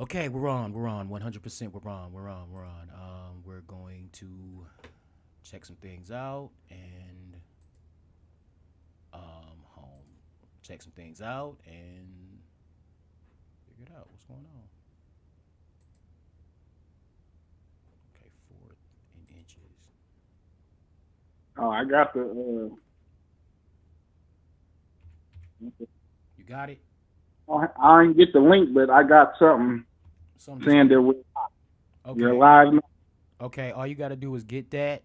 Okay, we're on. We're on. 100%. We're on. We're on. We're on. We're going to check some things out and home. Check some things out and figure it out. What's going on? Okay, fourth in inches. Oh, I got You got it. I didn't get the link, but I got something Something to saying say. that you're Okay. live now. Okay. All you got to do is get that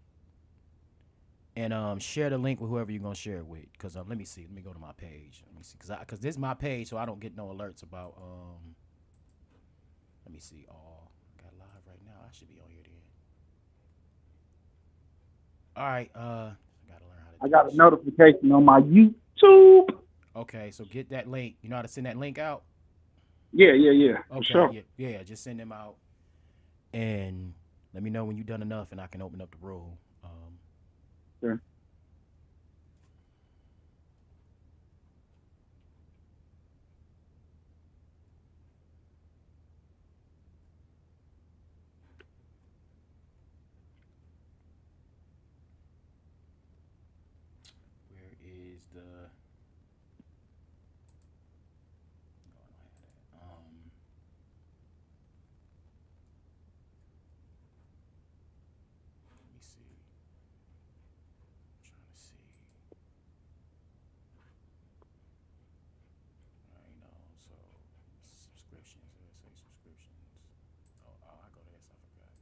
and share the link with whoever you're gonna share it with. Cause let me see. Let me go to my page. Let me see. Cause this is my page, so I don't get no alerts about. Let me see. Oh, got live right now. I should be on here then. All right. I gotta learn how to I do got this a shit. notification on my YouTube. Okay, so get that link. You know how to send that link out? Yeah, for Okay, sure. yeah, yeah. Just send them out and let me know when you've done enough, and I can open up the room. Sure. Where is the? No, I don't have that. Let me see. I'm trying to see. I know. So subscriptions. Let's say subscriptions. Oh, I go to this. I forgot.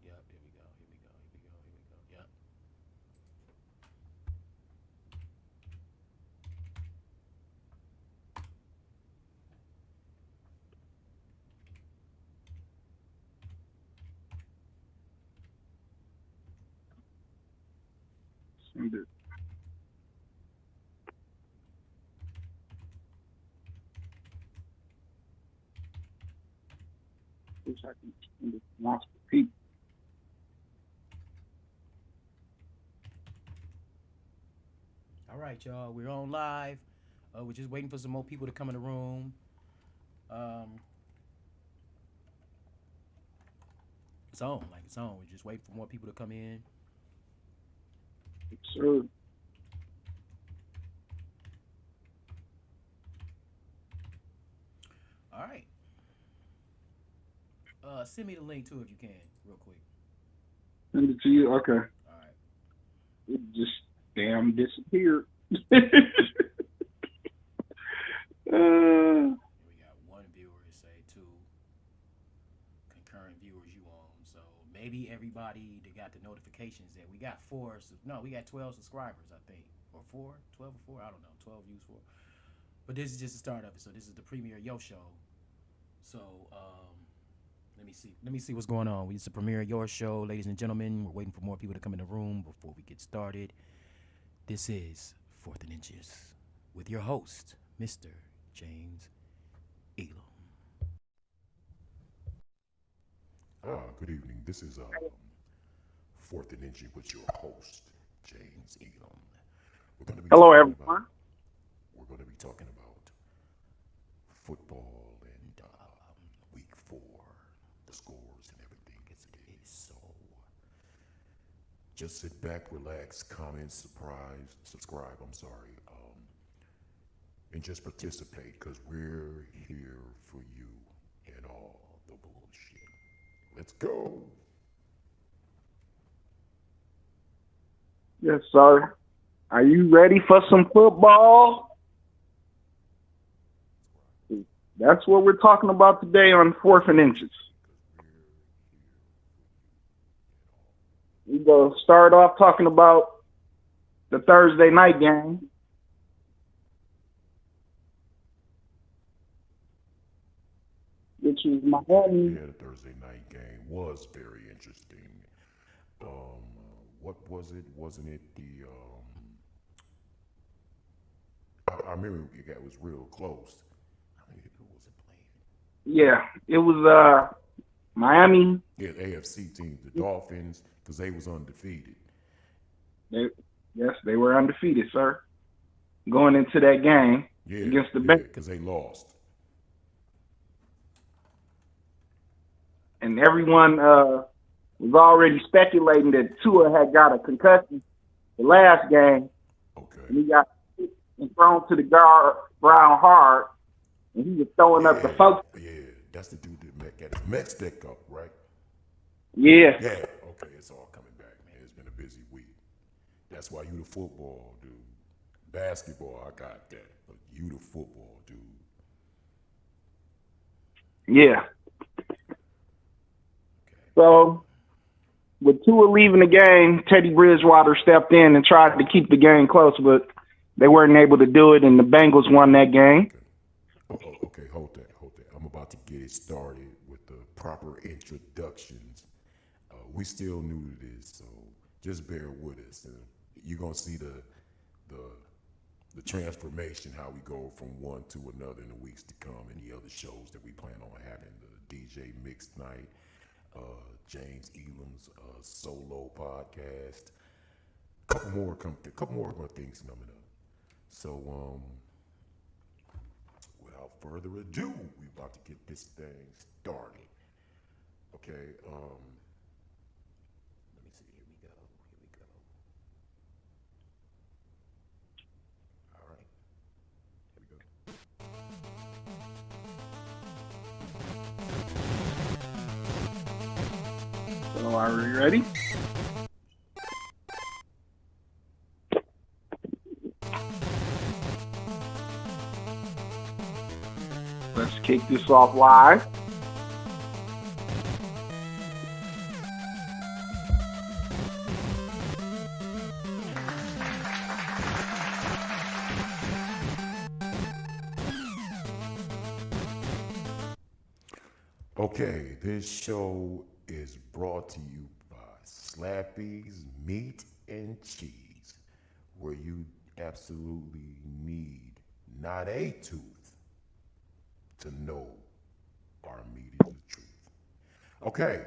Yep. Here we go. Here we go. Here we go. Here we go. Yep. Send it. Wish I could send it to multiple people. All right, y'all. We're on live. We're just waiting for some more people to come in the room. Um, it's on. Like it's on. We're just waiting for more people to come in. Sure. All right. Send me the link too if you can, real quick. Send it to you. Okay. All right. It just damn disappeared. And we got one viewer, say two concurrent viewers you on. So maybe everybody that got the notifications that we got no, we got 12 subscribers, I think. Or four, 12 or four, I don't know, 12 views for. But this is just the start of it. So this is the premiere Yo show. So let me see. Let me see what's going on. It's the premiere Your show, ladies and gentlemen. We're waiting for more people to come in the room before we get started. This is Fourth and Inches with your host, Mr. James Elam. Good evening. This is Fourth and Inch with your host, James Elam. We're going to be Hello, talking about everyone. we're going to be talking about football and week four, the scores and everything as it is. So just sit back, relax, comment, subscribe. I'm sorry, and just participate because we're here for you and all the bullshit. Let's go. Yes, sir. Are you ready for some football? That's what we're talking about today on Fourth and Inches. We go start off talking about the Thursday night game, which is Miami. Yeah, the Thursday night game was very interesting. What was it? Wasn't it the? I remember it was real close. How many people was it playing? Yeah, it was Miami. Yeah, the AFC team, the Dolphins, because they was undefeated. Yes, they were undefeated, sir, going into that game against the Bengals. because they lost. And everyone was already speculating that Tua had got a concussion the last game, Okay. and he got hit and thrown to the ground hard, and he was throwing up the folks. Yeah, that's the dude that got his Met stick up, right? Yeah, Yeah, okay, it's all coming back, man. It's been a busy week. That's why you the football dude. Basketball, I got that. But you the football dude. yeah. So, with Tua leaving the game, Teddy Bridgewater stepped in and tried to keep the game close, but they weren't able to do it, and the Bengals won that game. Okay, hold that. I'm about to get it started with the proper introductions. We still new to this, so just bear with us. You're gonna see the transformation, how we go from one to another in the weeks to come, and the other shows that we plan on having, the DJ Mixed Night, James Elam's solo podcast, a couple more things coming up. So without further ado, we about to get this thing started. Okay. Let me see. Here we go. All right. Here we go. So, are we ready? Let's kick this off live. Okay, this show is brought to you by Slappy's Meat and Cheese, where you absolutely need not a tooth to know our meat is the truth. Okay,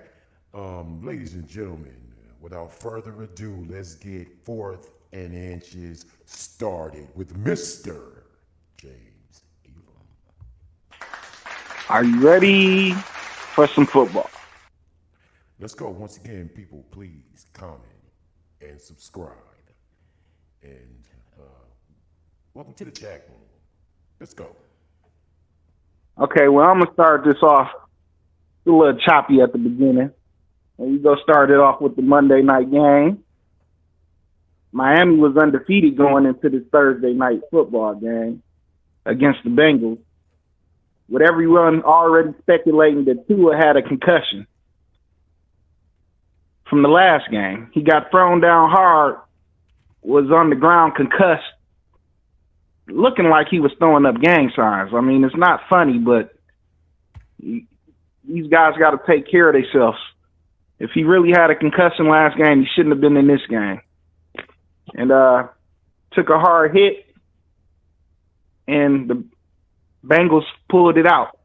ladies and gentlemen, without further ado, let's get 4th and Inches started with Mr. James Elam. Are you ready for some football? Let's go. Once again, people, please comment and subscribe. And welcome to the chat room. Let's go. Okay, well, I'm going to start this off a little choppy at the beginning. And we go start it off with the Monday night game. Miami was undefeated going into this Thursday night football game against the Bengals, with everyone already speculating that Tua had a concussion from the last game. He got thrown down hard, was on the ground concussed, looking like he was throwing up gang signs. I mean, it's not funny, but these guys got to take care of themselves. If he really had a concussion last game, he shouldn't have been in this game. And took a hard hit, and the Bengals pulled it out.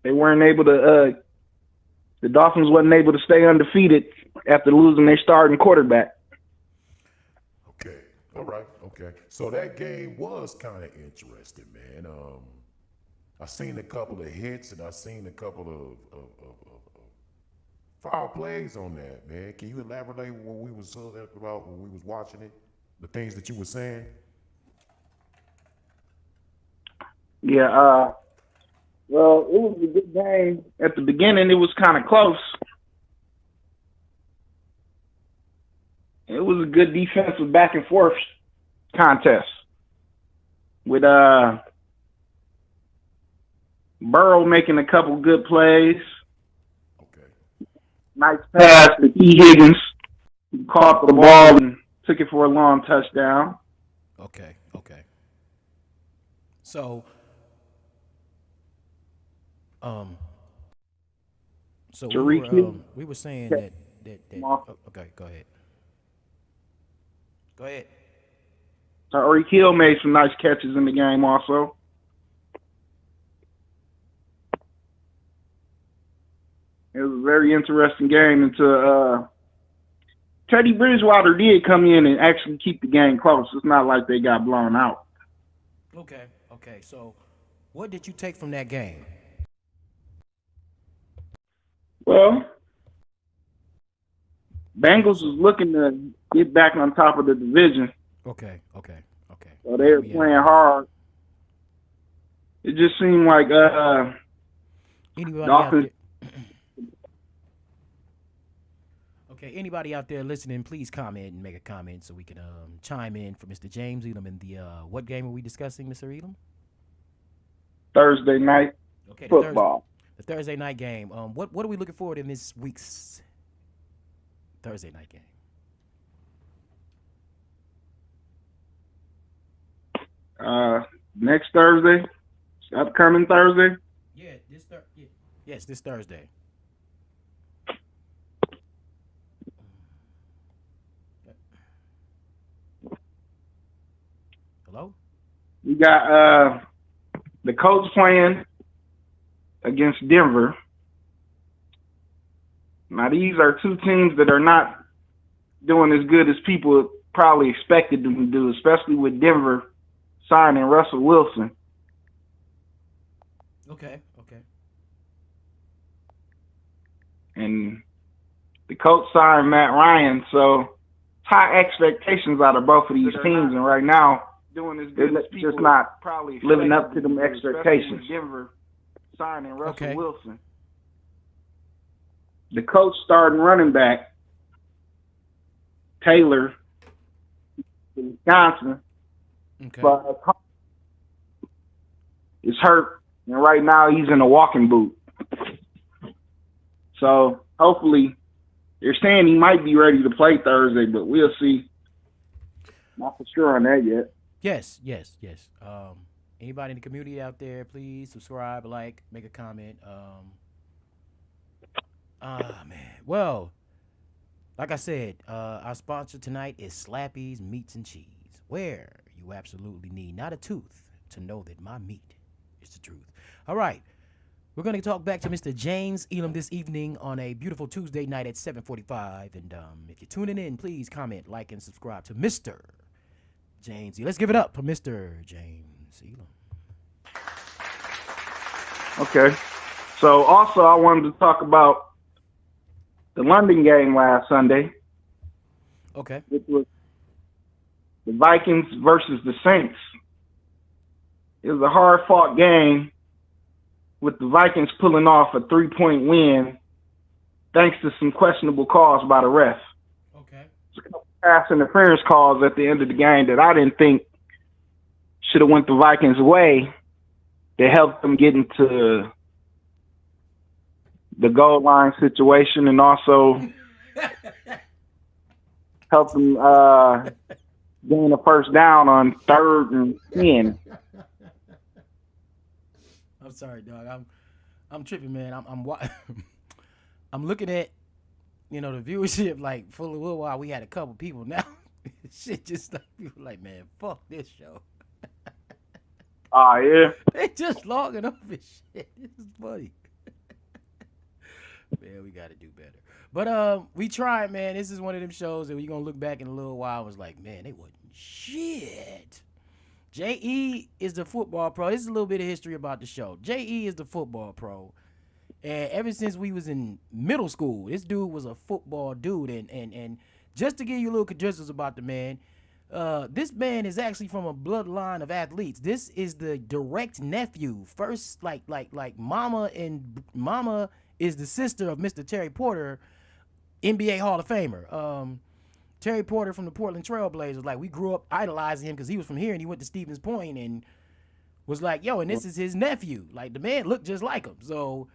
They weren't able to. The Dolphins wasn't able to stay undefeated after losing their starting quarterback. Okay. All right. Okay. So that game was kind of interesting, man. I seen a couple of hits and I seen a couple of foul plays on that, man. Can you elaborate what we was about when we was watching it? The things that you were saying? Yeah, well, it was a good game. At the beginning, it was kind of close. It was a good defensive back and forth contest with Burrow making a couple good plays. Okay. Nice pass to T. Higgins. He caught the ball and took it for a long touchdown. Okay. So, we were saying that okay, go ahead. Tyreek Hill made some nice catches in the game also. It was a very interesting game until Teddy Bridgewater did come in and actually keep the game close. It's not like they got blown out. Okay. So, what did you take from that game? Well, Bengals was looking to get back on top of the division. Okay. So they were playing hard. It just seemed like Anybody Dolphins. out there? Okay, anybody out there listening, please comment and make a comment so we can chime in for Mr. James Elam in the what game are we discussing, Mr. Elam? Thursday night football. The Thursday night game. What are we looking forward in this week's Thursday night game? Next Thursday, upcoming Thursday. Yeah, yes, this Thursday. Hello? We got the Colts playing against Denver. Now, these are two teams that are not doing as good as people probably expected them to do, especially with Denver signing Russell Wilson. Okay. And the Colts signed Matt Ryan, so high expectations out of both of these teams, and right now they're just not probably living up to them expectations. Denver signing Russell Wilson. The Colts starting running back Taylor, Wisconsin, but is hurt, and right now he's in a walking boot. So hopefully, they're saying he might be ready to play Thursday, but we'll see. Not for sure on that yet. Yes. Anybody in the community out there, please subscribe, like, make a comment. Man. Well, like I said, our sponsor tonight is Slappy's Meats and Cheese, where you absolutely need not a tooth to know that my meat is the truth. All right. We're going to talk back to Mr. James Elam this evening on a beautiful Tuesday night at 7:45. And if you're tuning in, please comment, like, and subscribe to Mr. James Elam. Let's give it up for Mr. James Elam. Okay. So also I wanted to talk about the London game last Sunday. Okay. Which was the Vikings versus the Saints. It was a hard-fought game, with the Vikings pulling off a 3-point win thanks to some questionable calls by the ref. Okay. There's a couple pass interference calls at the end of the game that I didn't think should have went the Vikings' way that helped them get into the goal line situation and also helped them gain a first down on 3rd and 10. I'm sorry, dog. I'm tripping, man. I'm looking at, the viewership like for a little while. We had a couple people now. Shit, just like people like, man, fuck this show. Oh yeah. They just logging up and shit. This is funny. Man, we got to do better. But we tried, man. This is one of them shows that we're gonna look back in a little while. And was like, man, they wasn't shit. J.E. is the football pro. This is a little bit of history about the show. J.E. is the football pro. And ever since we was in middle school, this dude was a football dude. And just to give you a little credentials about the man, this man is actually from a bloodline of athletes. This is the direct nephew. First, like mama is the sister of Mr. Terry Porter, NBA Hall of Famer. Terry Porter from the Portland Trail Blazers, like we grew up idolizing him because he was from here and he went to Stevens Point and was like, yo, and this is his nephew. Like the man looked just like him. So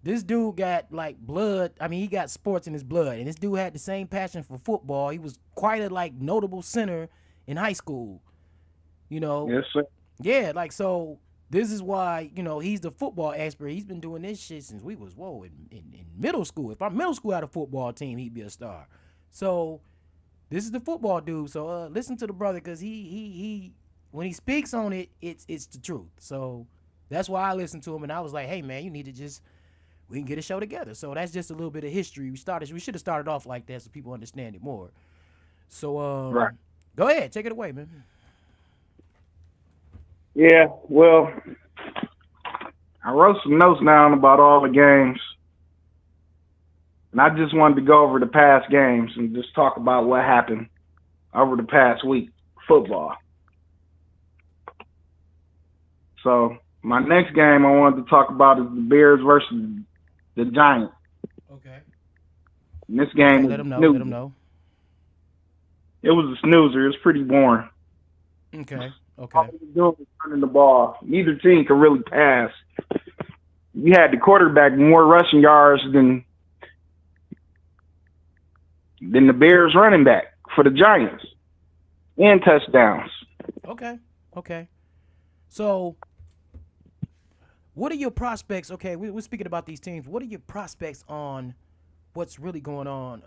this dude got like blood. I mean, he got sports in his blood, and this dude had the same passion for football. He was quite a like notable center in high school. Yes, sir. Yeah, like so. This is why he's the football expert. He's been doing this shit since we was in middle school. If our middle school had a football team, he'd be a star. So. This is the football dude, so listen to the brother because he when he speaks on it, it's the truth. So that's why I listened to him, and I was like, hey man, you need to just we can get a show together. So that's just a little bit of history. We should have started off like that so people understand it more. So Right. go ahead, take it away, man. Yeah, well, I wrote some notes down about all the games. And I just wanted to go over the past games and just talk about what happened over the past week, football. So my next game I wanted to talk about is the Bears versus the Giants. Okay. And this game was Let them know. snoozer. Let them know. It was a snoozer. It was pretty boring. Okay. All Okay. they were doing was running the ball. Neither team could really pass. You had the quarterback more rushing yards than the Bears running back for the Giants, and touchdowns. Okay. Okay. So, what are your prospects? Okay, we're speaking about these teams. What are your prospects on what's really going on?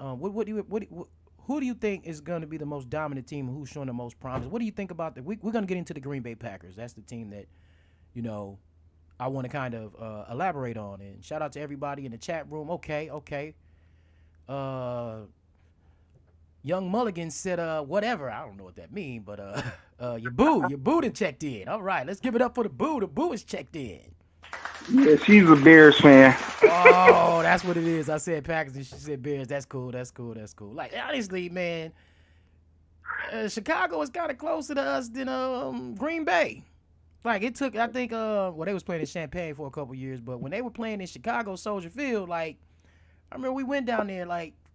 Who do you think is going to be the most dominant team? Who's showing the most promise? What do you think about that? We're going to get into the Green Bay Packers. That's the team that, I want to kind of elaborate on. And shout out to everybody in the chat room. Okay. Young Mulligan said, whatever. I don't know what that means, but your boo done checked in. All right, let's give it up for the boo. The boo is checked in. Yeah, she's a Bears fan. Oh, that's what it is. I said Packers and she said Bears. That's cool. Like, honestly, man, Chicago is kind of closer to us than Green Bay. Like, it took, I think, they was playing in Champaign for a couple years, but when they were playing in Chicago Soldier Field, like, I remember we went down there,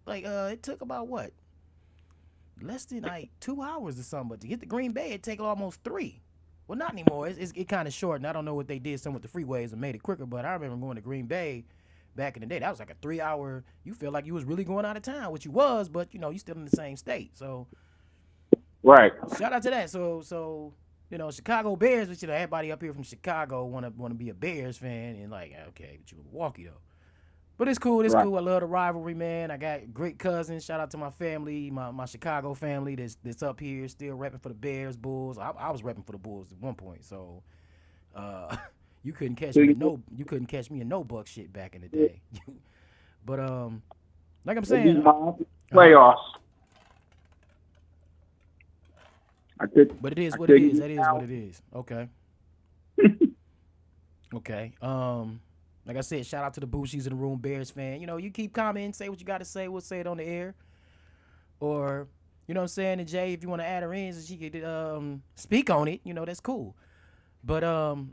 it took about what? Less than 2 hours or something, but to get to Green Bay, it'd take almost 3. Well, not anymore. It kind of short, and I don't know what they did some with the freeways and made it quicker, but I remember going to Green Bay back in the day. That was like a 3-hour, you feel like you was really going out of town, which you was, but, you still in the same state. So, Right. shout out to that. So Chicago Bears, which, everybody up here from Chicago want to be a Bears fan, and okay, but you Milwaukee, though. But it's cool. It's Right. cool. I love the rivalry, man. I got great cousins. Shout out to my family, my Chicago family that's up here still repping for the Bears, Bulls. I was repping for the Bulls at one point, so you couldn't catch me in no Buck shit back in the day. But like I'm saying, Playoffs. But it is what it is. That is what it is. Okay. Okay. Like I said, shout out to the Boo. She's in the room, Bears fan. You keep commenting, say what you got to say. We'll say it on the air. Or, you know what I'm saying? And Jay, if you want to add her in so she could speak on it, that's cool. But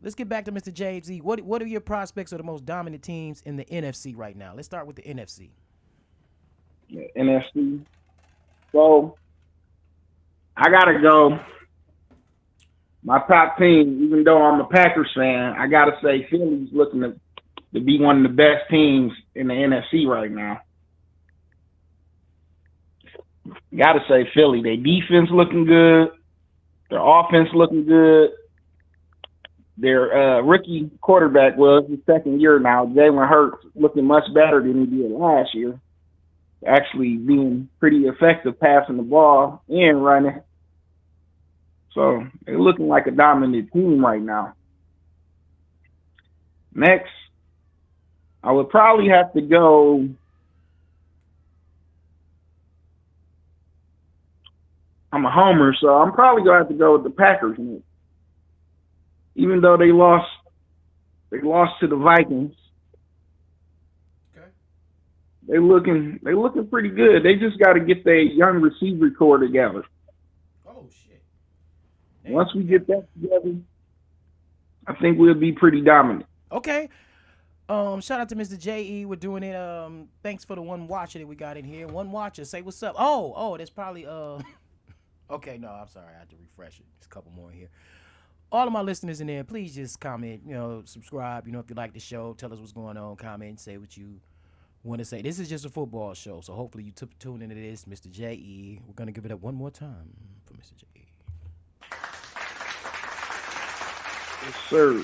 let's get back to Mr. James E. What are your prospects of the most dominant teams in the NFC right now? Let's start with the NFC. Yeah, NFC. So, I got to go. My top team, even though I'm a Packers fan, I got to say Philly's looking to be one of the best teams in the NFC right now. Got to say Philly. Their defense looking good. Their offense looking good. Their rookie quarterback his second year now. Jalen Hurts looking much better than he did last year. Actually being pretty effective passing the ball and running. So they're looking like a dominant team right now. Next, I would probably have to go. I'm a homer, so I'm probably gonna have to go with the Packers. Even though they lost to the Vikings. Okay. They looking pretty good. They just got to get their young receiver core together. Oh shit! Once we get that together, I think we'll be pretty dominant. Okay. Shout out to Mr. J.E. We're doing it. Thanks for the one watcher that we got in here. One watcher, say what's up. Oh, there's probably okay, no, I'm sorry, I had to refresh it. There's a couple more in here. All of my listeners in there, please just comment, subscribe, if you like the show, tell us what's going on, comment, say what you want to say. This is just a football show, so hopefully you tune into this, Mr. J.E. We're going to give it up one more time for Mr. J.E. Yes, sir.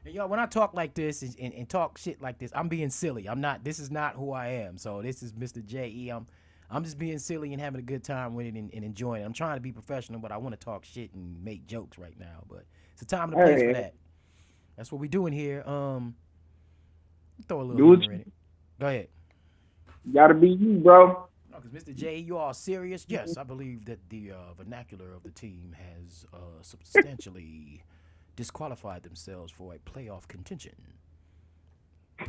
And y'all, when I talk like this and talk shit like this, I'm being silly. This is not who I am. So this is Mr. J.E. I'm just being silly and having a good time with it and enjoying it. I'm trying to be professional, but I want to talk shit and make jokes right now. But it's a time and a place for that. That's what we're doing here. Throw a little Do it. humor in it. Go ahead. You gotta be you, bro. No, because Mr. J, you all serious? Yes, I believe that the vernacular of the team has substantially disqualified themselves for a playoff contention.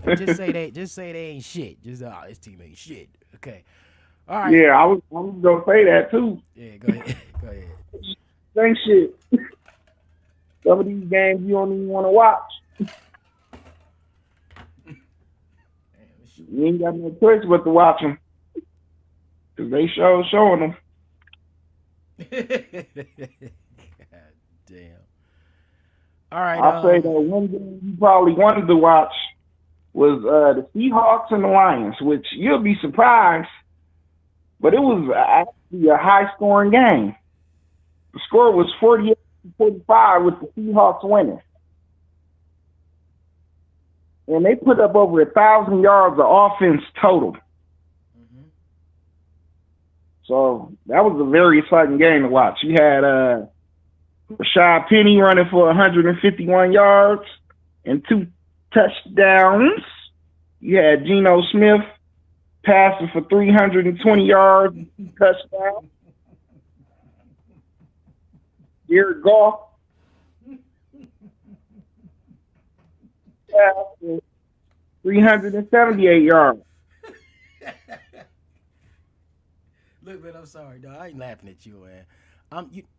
Just say they ain't shit. Just this team ain't shit. Okay. All right. Yeah, I was gonna say that too. Yeah, go ahead. Go ahead. Same shit. Some of these games you don't even want to watch. You ain't got no choice but to watch them. Because they showing them. God damn. All right. I'll say that one game you probably wanted to watch was the Seahawks and the Lions, which you'll be surprised, but it was actually a high-scoring game. The score was 48-45 with the Seahawks winning. And they put up over 1,000 yards of offense total. Mm-hmm. So that was a very exciting game to watch. You had Rashad Penny running for 151 yards and 2 touchdowns. You had Geno Smith passing for 320 yards and 2 touchdowns. Jared Goff passed for 378 yards. Look, man, I'm sorry, dog. I ain't laughing at you, man.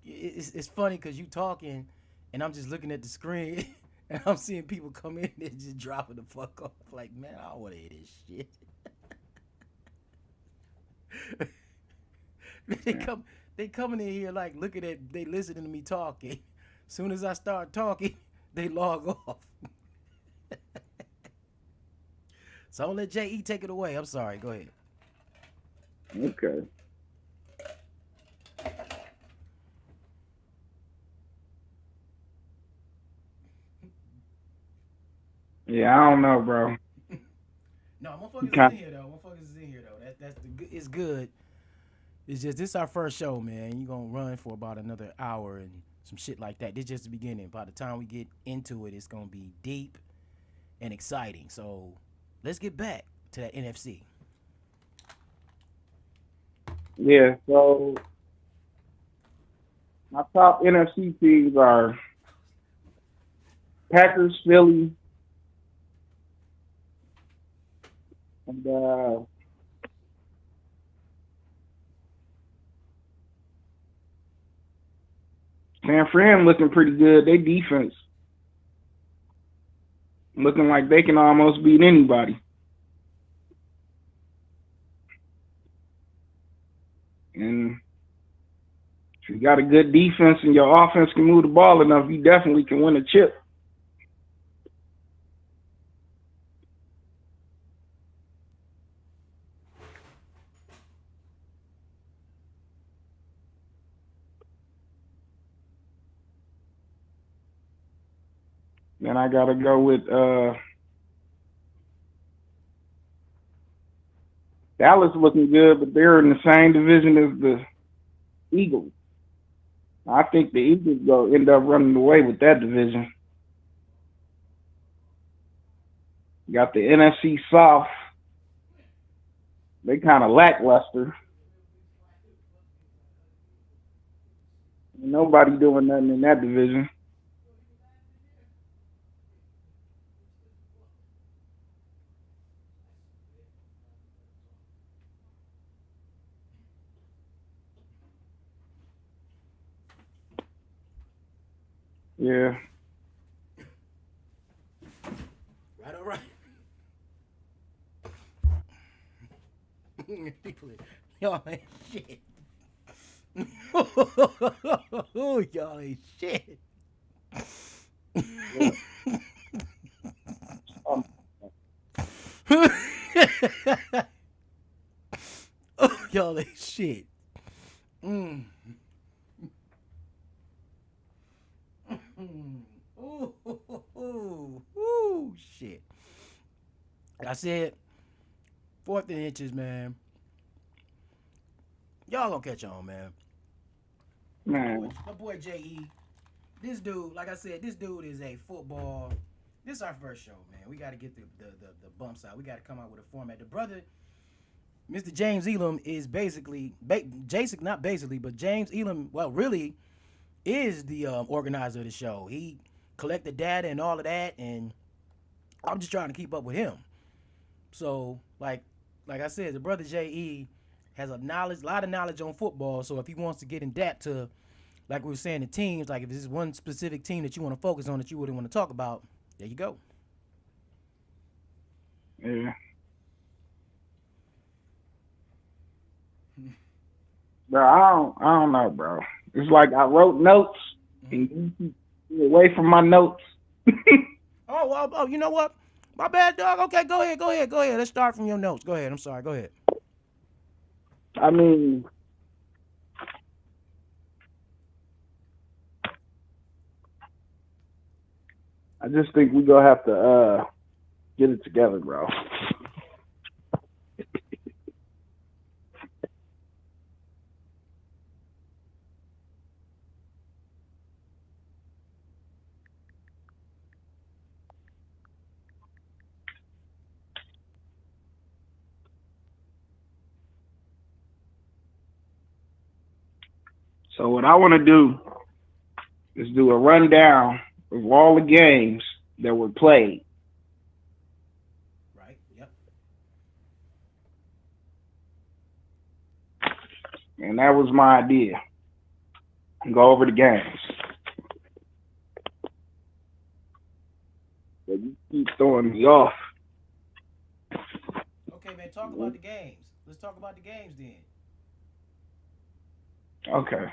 It's funny because you talking, and I'm just looking at the screen, and I'm seeing people come in and just dropping the fuck off. Like, man, I don't want to hear this shit. They coming in here like looking at, they listening to me talking. Soon as I start talking, they log off. So I'm gonna let J.E. take it away. I'm sorry. Go ahead. Okay. Yeah, I don't know, bro. No, motherfuckers is in here though. It's good. It's just this our first show, man. You gonna run for about another hour and some shit like that. This just the beginning. By the time we get into it, it's gonna be deep and exciting. So let's get back to that NFC. Yeah, so my top NFC teams are Packers, Philly, and San Fran looking pretty good. They defense looking like they can almost beat anybody. And if you got a good defense and your offense can move the ball enough, you definitely can win a chip. Then I got to go with Dallas looking good, but they're in the same division as the Eagles. I think the Eagles will end up running away with that division. You got the NFC South. They kind of lackluster. Nobody doing nothing in that division. Yeah. Right, all right. People, y'all ain't shit. Y'all ain't shit. Yeah. Y'all ain't shit. Mm. Ooh, shit. Like I said, 4th and inches, man. Y'all gonna catch on, man. Man. My boy J.E. This dude, like I said, this dude is a football This is our first show, man. We got to get the bumps out. We got to come out with a format. The brother, Mr. James Elam, is basically, Jason, not basically, but James Elam, well, really is the organizer of the show. He collected data and all of that, and I'm just trying to keep up with him. So, like I said, the brother J.E. has a lot of knowledge on football. So if he wants to get in depth to, like we were saying, the teams, like if there's one specific team that you want to focus on that you wouldn't want to talk about, there you go. Yeah. Bro, I don't know, bro. It's like I wrote notes and you keep away from my notes. Oh, you know what? My bad, dog. Okay, go ahead. Let's start from your notes. Go ahead. I'm sorry. Go ahead. I mean, I just think we gonna have to get it together, bro. So what I want to do is do a rundown of all the games that were played. Right. Yep. And that was my idea. Go over the games. But you keep throwing me off. Okay, man. Talk about the games. Let's talk about the games then. Okay.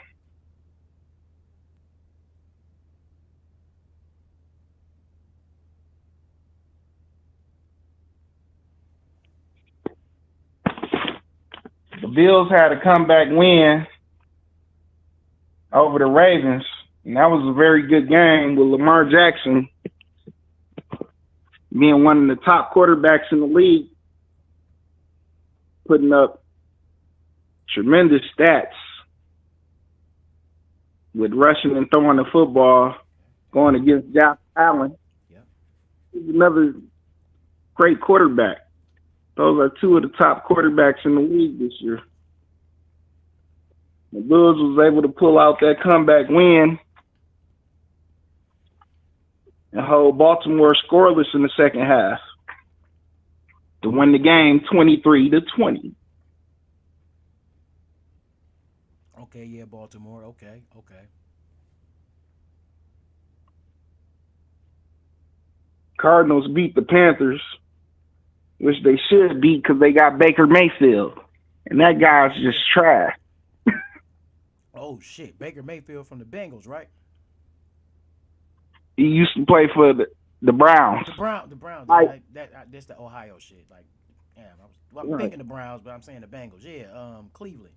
The Bills had a comeback win over the Ravens, and that was a very good game with Lamar Jackson being one of the top quarterbacks in the league, putting up tremendous stats with rushing and throwing the football, going against Josh Allen. Yeah. He's another great quarterback. Those are two of the top quarterbacks in the league this year. The Bills was able to pull out that comeback win and hold Baltimore scoreless in the second half to win the game 23-20. Okay, yeah, Baltimore. Okay. Cardinals beat the Panthers, which they should beat because they got Baker Mayfield. And that guy's just trash. Oh, shit. Baker Mayfield from the Bengals, right? He used to play for the Browns. The Browns. That's the Ohio shit. Like, damn, I'm thinking the Browns, but I'm saying the Bengals. Yeah, Cleveland.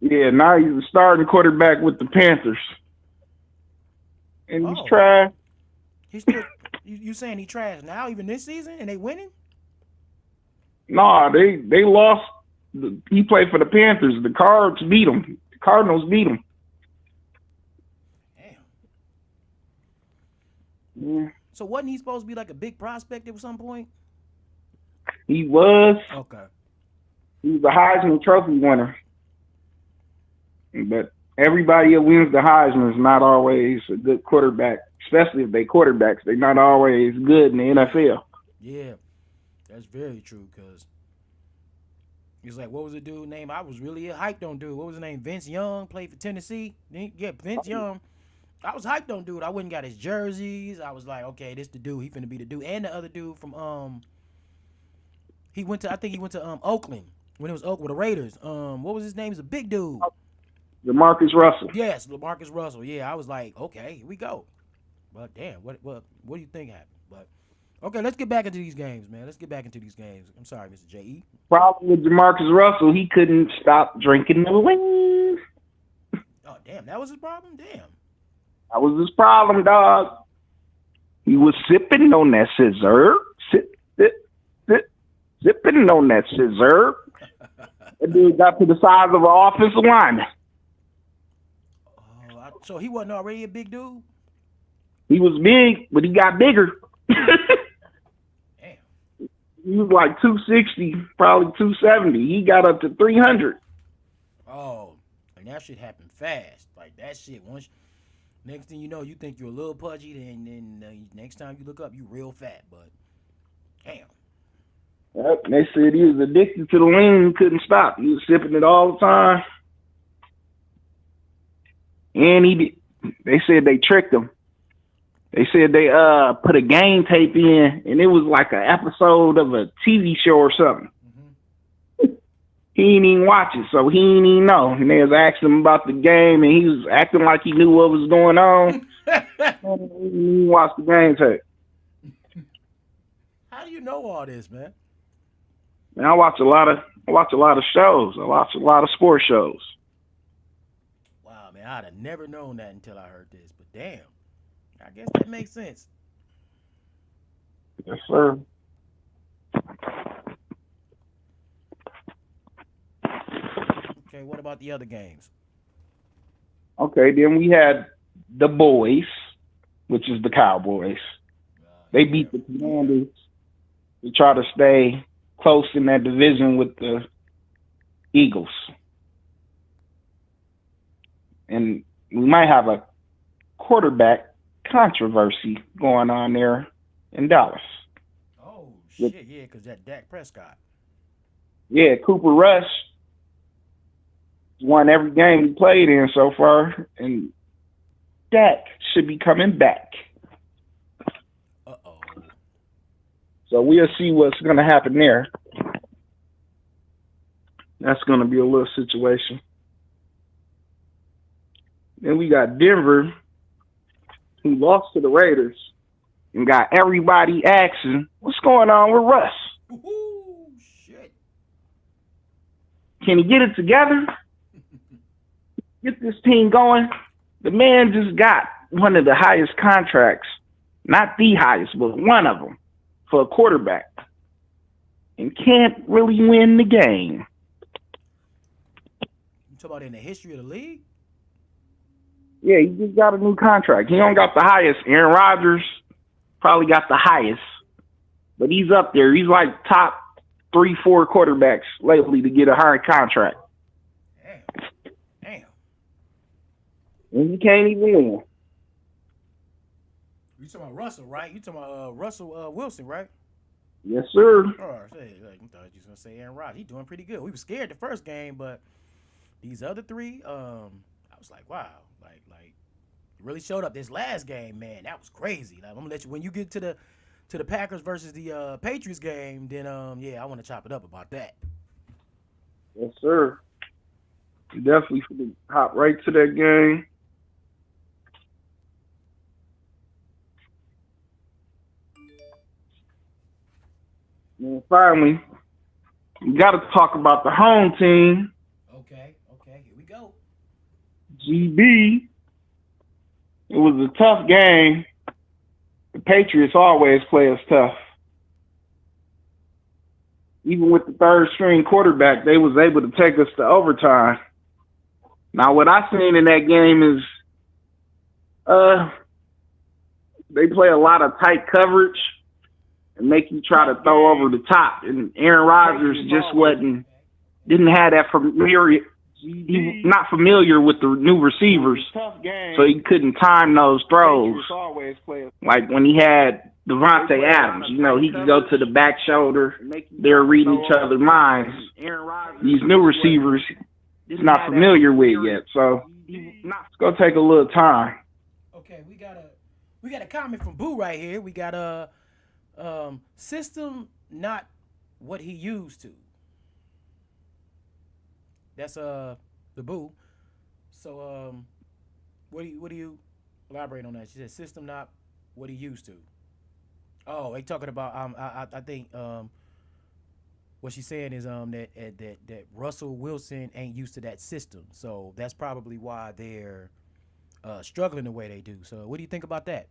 Yeah, now he's a starting quarterback with the Panthers. And he's trash. He's still, you saying he trash now, even this season, and they winning? Nah, they lost. He played for the Panthers. The Cards beat him. The Cardinals beat him. Damn. Yeah. So wasn't he supposed to be like a big prospect at some point? He was. Okay. He was a Heisman Trophy winner. But everybody that wins the Heisman is not always a good quarterback, especially if they quarterbacks. They're not always good in the NFL. Yeah, that's very true because he's like, what was the dude name? I was really hyped on dude. What was his name? Vince Young, played for Tennessee. Yeah, Vince Young. I was hyped on dude. I went and got his jerseys. I was like, okay, this the dude. He finna be the dude. And the other dude from I think he went to Oakland when it was Oakland with the Raiders. What was his name? He's a big dude. LaMarcus Russell. Yes, LaMarcus Russell. Yeah, I was like, okay, here we go. But damn, what do you think happened? But okay, let's get back into these games, man. Let's get back into these games. I'm sorry, Mr. J.E. Problem with JaMarcus Russell, he couldn't stop drinking the wings. Oh, damn, that was his problem? Damn. That was his problem, dog. He was sipping on that scissor. Sipping on that scissor. That dude got to the size of an offensive lineman. So he wasn't already a big dude? He was big, but he got bigger. Damn. He was like 260, probably 270. He got up to 300. Oh, and that shit happened fast. Like that shit. Next thing you know, you think you're a little pudgy, then next time you look up, you real fat. But damn. Yep. They said he was addicted to the lean. He couldn't stop. He was sipping it all the time. And they said they tricked him. They said they put a game tape in, and it was like an episode of a TV show or something. Mm-hmm. He didn't even watch it, so he didn't even know. And they was asking him about the game, and he was acting like he knew what was going on. He didn't even watch the game tape. How do you know all this, man? Man, I watch a lot of shows. I watch a lot of sports shows. Wow, man, I'd have never known that until I heard this. But damn, I guess that makes sense. Yes, sir. Okay, what about the other games? Okay, then we had the boys, which is the Cowboys. They beat the Commanders to try to stay close in that division with the Eagles. And we might have a quarterback controversy going on there in Dallas. Oh, shit, yeah, because that Dak Prescott. Yeah, Cooper Rush won every game he played in so far, and Dak should be coming back. Uh-oh. So we'll see what's going to happen there. That's going to be a little situation. Then we got Denver, who lost to the Raiders, and got everybody asking, what's going on with Russ? Ooh, shit. Can he get it together? Get this team going? The man just got one of the highest contracts, not the highest, but one of them for a quarterback, and can't really win the game. You talking about in the history of the league? Yeah, he just got a new contract. He don't got the highest. Aaron Rodgers probably got the highest, but he's up there. He's like top 3-4 quarterbacks lately to get a higher contract. Damn. And he can't even win. You talking about Russell, right? You talking about Russell Wilson, right? Yes, sir. Oh, I thought you was gonna say Aaron Rodgers. He's doing pretty good. We were scared the first game, but these other three, I was like, wow, like really showed up this last game, man. That was crazy. Like, I'm gonna let you when you get to the Packers versus the Patriots game, then yeah, I want to chop it up about that. Yes, sir. You definitely should hop right to that game. And finally, we got to talk about the home team. Okay, here we go. GB. It was a tough game. The Patriots always play us tough. Even with the third string quarterback, they was able to take us to overtime. Now, what I seen in that game is they play a lot of tight coverage and make you try to throw over the top. And Aaron Rodgers just didn't have that familiarity. He was not familiar with the new receivers, so he couldn't time those throws. Like when he had Devontae Adams, he could go to the back shoulder. They're reading each other's minds. These new receivers, he's not familiar with yet, so it's gonna take a little time. Okay, we got a comment from Boo right here. We got a system not what he used to. That's the Boo. So what do you elaborate on that? She said system not what he used to. Oh, they talking about I think what she's saying is that Russell Wilson ain't used to that system. So that's probably why they're struggling the way they do. So what do you think about that?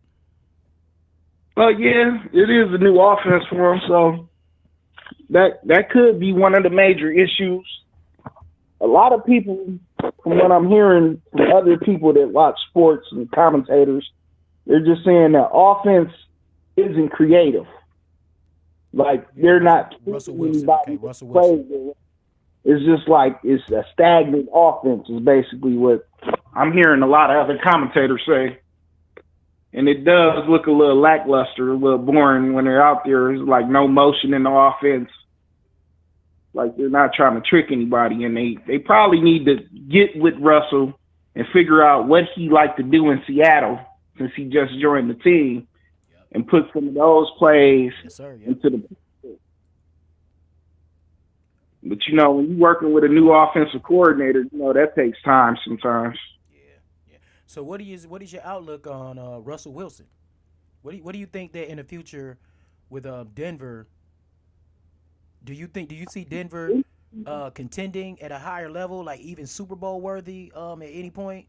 Well, yeah, it is a new offense for him, so that could be one of the major issues. A lot of people, from what I'm hearing from other people that watch sports and commentators, they're just saying that offense isn't creative. Like Yeah, they're not Russell tweaking Wilson. Okay, anybody to Russell Wilson. play. It's just like it's a stagnant offense is basically what I'm hearing a lot of other commentators say. And it does look a little lackluster, a little boring when they're out there. It's like no motion in the offense. Like they're not trying to trick anybody, and they probably need to get with Russell and figure out what he liked to do in Seattle since he just joined the team, Yep. and put some of those plays Yes, sir. Yep. into the. But when you're working with a new offensive coordinator, that takes time sometimes. Yeah. Yeah. So what is your outlook on Russell Wilson? What do you think that in the future with Denver? Do you see Denver contending at a higher level, like even Super Bowl worthy at any point?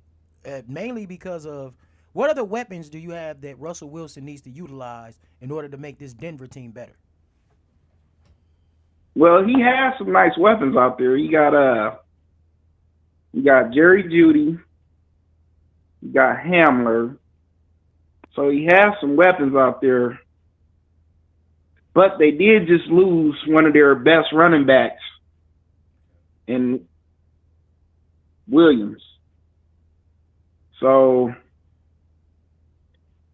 Mainly because of what other weapons do you have that Russell Wilson needs to utilize in order to make this Denver team better? Well, he has some nice weapons out there. You got Jerry Judy, you got Hamler. So he has some weapons out there. But they did just lose one of their best running backs in Williams. So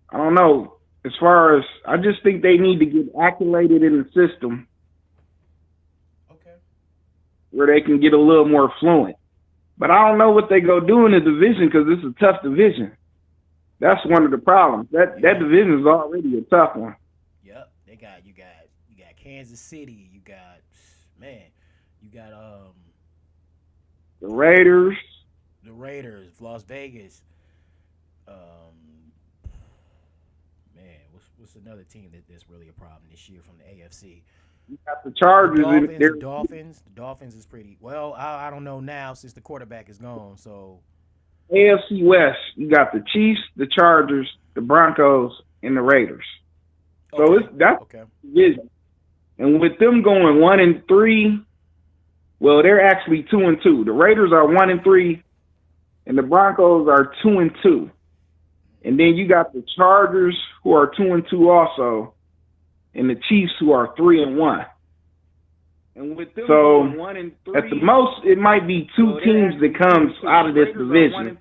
I don't know. As far as I just think they need to get acclimated in the system Okay. where they can get a little more fluent. But I don't know what they go do in the division because it's a tough division. That's one of the problems. That division is already a tough one. Yep. You got Kansas City. You got The Raiders. the Raiders, Las Vegas. Um, man, what's another team that's really a problem this year from the AFC? You got the Chargers. The Dolphins is pretty well. I don't know now since the quarterback is gone. So AFC West, you got the Chiefs, the Chargers, the Broncos, and the Raiders. So that's okay. division. And with them going 1-3, well, they're actually 2-2. The Raiders are 1-3, and the Broncos are 2-2. And then you got the Chargers who are 2-2 also, and the Chiefs who are 3-1. And with them going 1-3, at the most, it might be two teams that comes out of this division.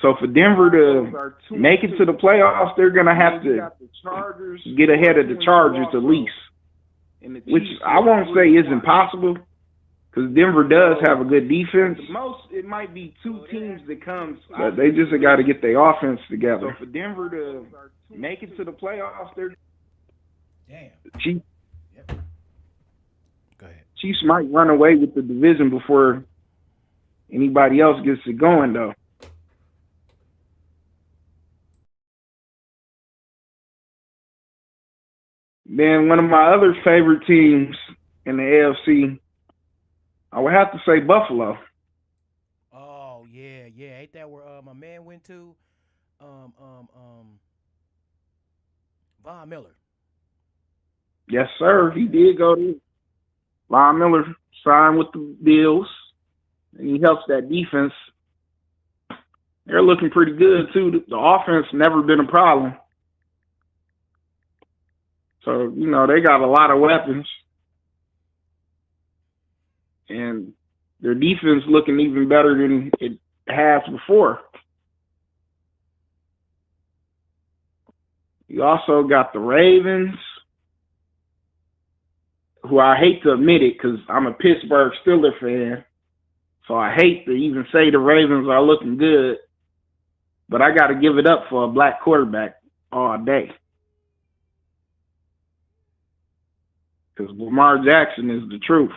So for Denver to make it to the playoffs, they're going to have to get ahead of the Chargers at least, which I won't say isn't possible because Denver does have a good defense. At most, it might be two teams that comes, but they just got to get their offense together. So for Denver to make it to the playoffs, they're Chiefs. Yep. Go ahead. Chiefs might run away with the division before anybody else gets it going, though. Then one of my other favorite teams in the AFC, I would have to say Buffalo. Oh yeah. Ain't that where my man went to? Um, um, um, Von Miller. Yes, sir. He did go to Von Miller, signed with the Bills, and he helps that defense. They're looking pretty good, too. The offense never been a problem. So, they got a lot of weapons. And their defense looking even better than it has before. You also got the Ravens, who I hate to admit it because I'm a Pittsburgh Steelers fan. So I hate to even say the Ravens are looking good. But I got to give it up for a black quarterback all day. Because Lamar Jackson is the truth.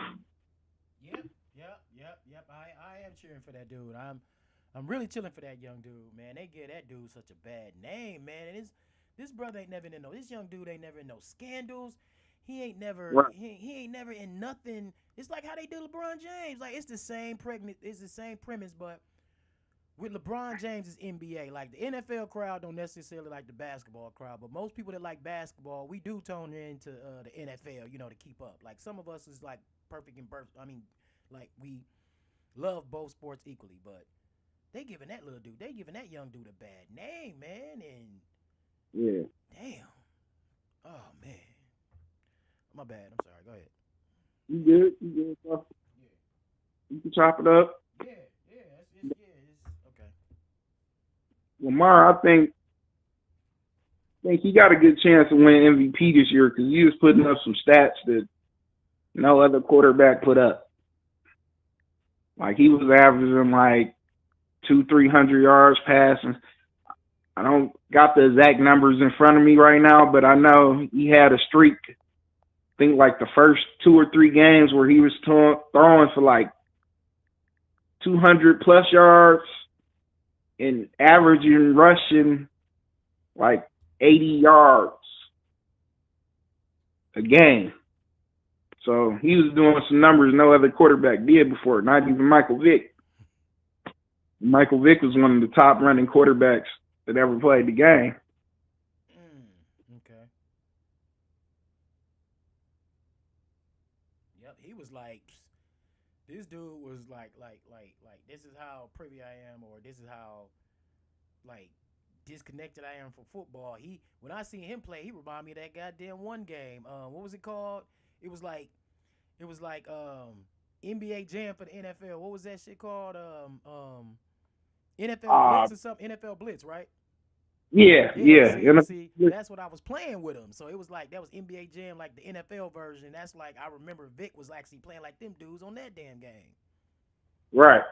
Yep. I am cheering for that dude. I'm really chilling for that young dude, man. They give that dude such a bad name, man. And this brother ain't never in this young dude ain't never in no scandals. He ain't never Right. he ain't never in nothing. It's like how they do LeBron James. Like it's the same premise, but with LeBron James' NBA, like the NFL crowd don't necessarily like the basketball crowd, but most people that like basketball, we do tone into the NFL, to keep up. Like some of us is like perfect in birth. I mean, like we love both sports equally, but they giving that young dude a bad name, man. And Yeah. damn, Oh man, my bad. I'm sorry. Go ahead. You good? You good, bro? Yeah, You can chop it up. yeah, yeah. It's okay. Lamar, I think he got a good chance to win MVP this year because he was putting up some stats that no other quarterback put up. Like he was averaging like 300 yards passing. I don't got the exact numbers in front of me right now, but I know he had a streak. I think like the first 2 or 3 games where he was throwing for like 200 plus yards and averaging rushing like 80 yards a game. So he was doing some numbers no other quarterback did before, not even Michael Vick. Michael Vick was one of the top running quarterbacks that ever played the game. Okay. Yep. He was like, this dude was like. This is how privy I am, or this is how like disconnected I am from football. When I seen him play, he reminded me of that goddamn one game. What was it called? It was like it was like NBA Jam for the NFL. What was that shit called? NFL Uh, Blitz or something. NFL Blitz, right? yeah, Yeah, yeah. see, see, that's what I was playing with him. So it was like that was NBA Jam, like the NFL version. That's like I remember Vic was actually playing like them dudes on that damn game. Right.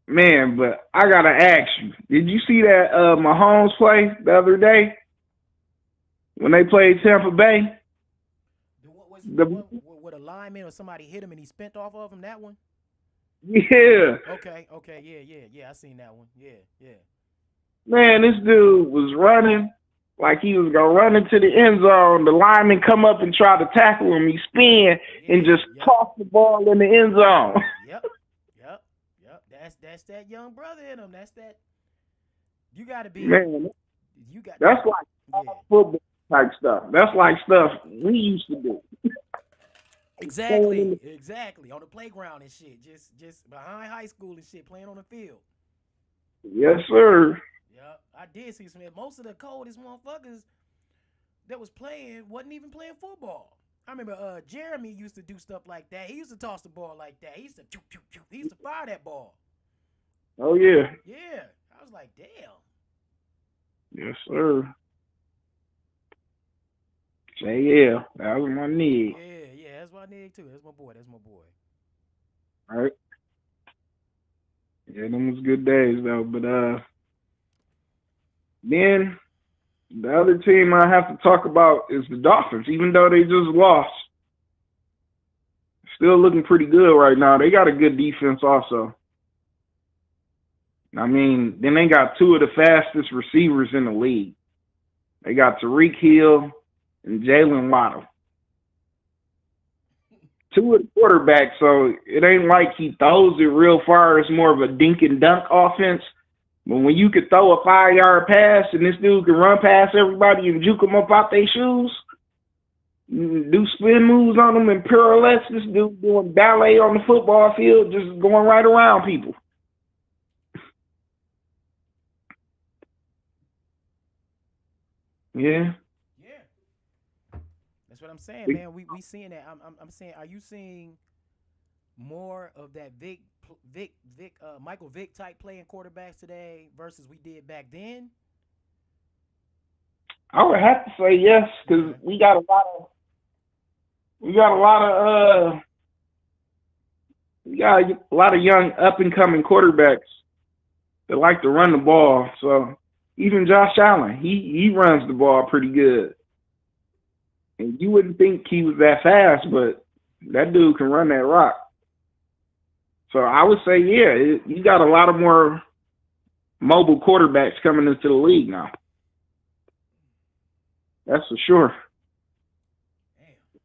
Man, but I gotta ask you, did you see that Mahomes play the other day when they played Tampa Bay? What was the The one with a lineman or somebody hit him and he spent off of him? That one? Yeah. Okay, yeah. I seen that one. Yeah. Man, this dude was running like he was gonna run into the end zone. The lineman come up and try to tackle him. He spin and Yeah, just toss the ball in the end zone. yep, yep. That's that young brother in him. That's that. You got to be. Man, You got. that's like Yeah. football type stuff. That's like stuff we used to do. Exactly. On the playground and shit. Just behind high school and shit, playing on the field. Yes, sir. Yep. I did see some. Most of the coldest motherfuckers that was playing wasn't even playing football. I remember Jeremy used to do stuff like that. He used to toss the ball like that. He used to he used to fire that ball. Oh yeah. Yeah. I was like, damn. Yes, sir. Say yeah. That was my need. Yeah. That's what I need too. That's my boy. All right. Yeah, them was good days though. But then the other team I have to talk about is the Dolphins. Even though they just lost, still looking pretty good right now. They got a good defense also. I mean, then they got two of the fastest receivers in the league. They got Tyreek Hill and Jalen Waddle. Two of the quarterbacks, so it ain't like he throws it real far. It's more of a dink and dunk offense. But when you could throw a 5-yard pass and this dude can run past everybody and juke them up out their shoes, do spin moves on them and pirouettes, this dude doing ballet on the football field, just going right around people. Yeah. That's what I'm saying, man. We seeing that. I'm saying, are you seeing more of that Michael Vick type playing quarterbacks today versus we did back then? I would have to say yes, because we got a lot of young up and coming quarterbacks that like to run the ball. So even Josh Allen, he runs the ball pretty good. And you wouldn't think he was that fast, but that dude can run that rock. So I would say, yeah, you got a lot of more mobile quarterbacks coming into the league now. That's for sure.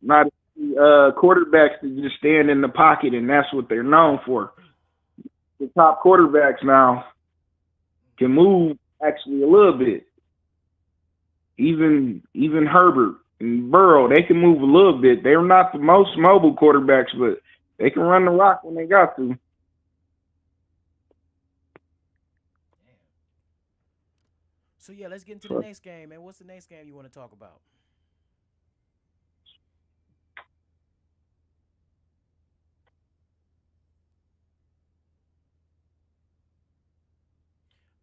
Not quarterbacks that just stand in the pocket and that's what they're known for. The top quarterbacks now can move actually a little bit. Even Herbert and Burrow, they can move a little bit. They're not the most mobile quarterbacks, but they can run the rock when they got to. So yeah, let's get into the So, next game, man. What's the next game you want to talk about?